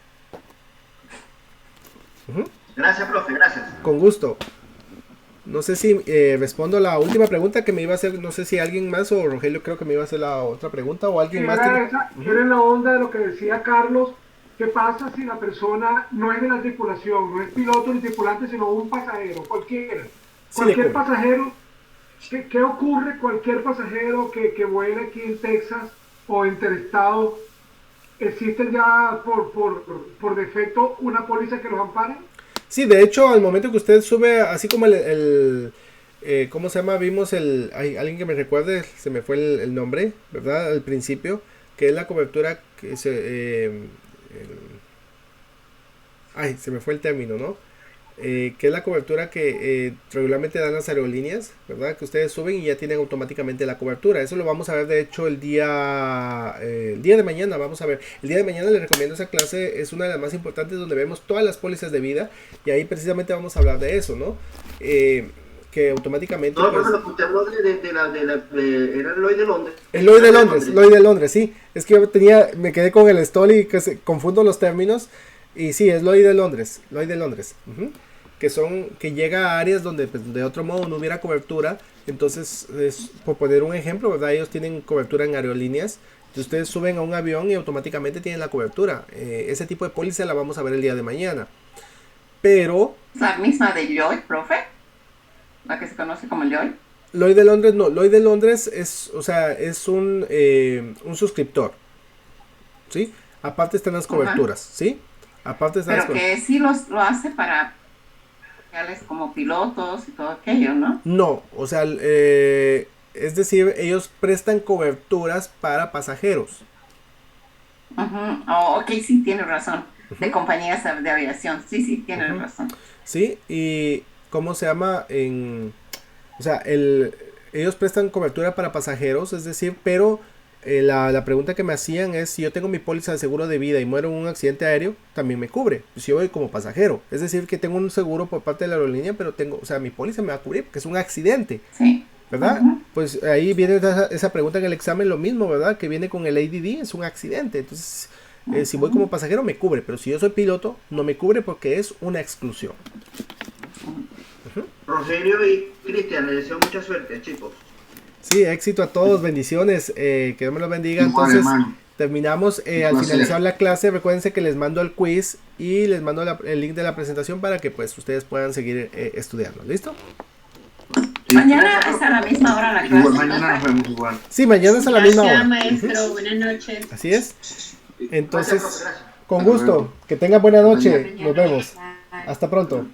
Gracias, profe, gracias. Con gusto. No sé si respondo a la última pregunta que me iba a hacer, no sé si alguien más o Rogelio creo que me iba a hacer la otra pregunta o alguien más. Era en la onda de lo que decía Carlos, ¿qué pasa si la persona no es de la tripulación, no es piloto ni tripulante, sino un pasajero, cualquiera? Cualquier pasajero, ¿qué ocurre? Cualquier pasajero que vuele aquí en Texas o interestado, ¿existe ya por defecto una póliza que los ampare? Sí, de hecho, al momento que usted sube, así como ¿cómo se llama? Vimos hay alguien que me recuerde, se me fue el nombre, ¿verdad? Al principio, que es la cobertura que se me fue el término, ¿no? Que es la cobertura que regularmente dan las aerolíneas, ¿verdad? Que ustedes suben y ya tienen automáticamente la cobertura. Eso lo vamos a ver, de hecho, el día de mañana. Vamos a ver. El día de mañana les recomiendo esa clase. Es una de las más importantes donde vemos todas las pólizas de vida. Y ahí precisamente vamos a hablar de eso, ¿no? Que automáticamente... No, pero lo que usted habló era el Lloyd de Londres. El Lloyd de Londres, sí. Es que yo me quedé con el Stoll y que confundo los términos. Y sí, es Lloyd de Londres. Que llega a áreas donde pues, de otro modo no hubiera cobertura. Entonces, por poner un ejemplo, ¿verdad? Ellos tienen cobertura en aerolíneas. Entonces, ustedes suben a un avión y automáticamente tienen la cobertura. Ese tipo de póliza la vamos a ver el día de mañana. pero... ¿La misma de Lloyd, profe? ¿La que se conoce como Lloyd? Lloyd de Londres no, Lloyd de Londres es, o sea, es un suscriptor, ¿sí? Aparte están las coberturas, ¿sí? Aparte están pero que sí lo hace para como pilotos y todo aquello, ¿no? No, o sea, es decir, ellos prestan coberturas para pasajeros. Oh, ok, sí, tiene razón. De compañías de aviación, sí, tiene razón. Sí, y ¿cómo se llama? O sea, ellos prestan cobertura para pasajeros, es decir, pero la pregunta que me hacían es si yo tengo mi póliza de seguro de vida y muero en un accidente aéreo, también me cubre. Pues yo voy como pasajero, es decir, que tengo un seguro por parte de la aerolínea, pero tengo, o sea, mi póliza me va a cubrir porque es un accidente. Sí. ¿Verdad? Pues ahí viene esa pregunta en el examen, lo mismo, ¿verdad? Que viene con el ADD, es un accidente. Entonces, si voy como pasajero me cubre, pero si yo soy piloto, no me cubre porque es una exclusión. Rogelio y Cristian, les deseo mucha suerte, chicos. Sí, éxito a todos, bendiciones, que Dios me los bendiga. Entonces, terminamos al finalizar la clase. Recuérdense que les mando el quiz y les mando el link de la presentación para que pues ustedes puedan seguir estudiando. ¿Listo? Sí. Mañana es a la misma hora la clase. Igual, mañana nos vemos igual. Sí, mañana es a la misma hora. Maestro, buenas noches. Así es. Entonces, con gusto. Que tengan buena noche. Nos vemos. Hasta pronto.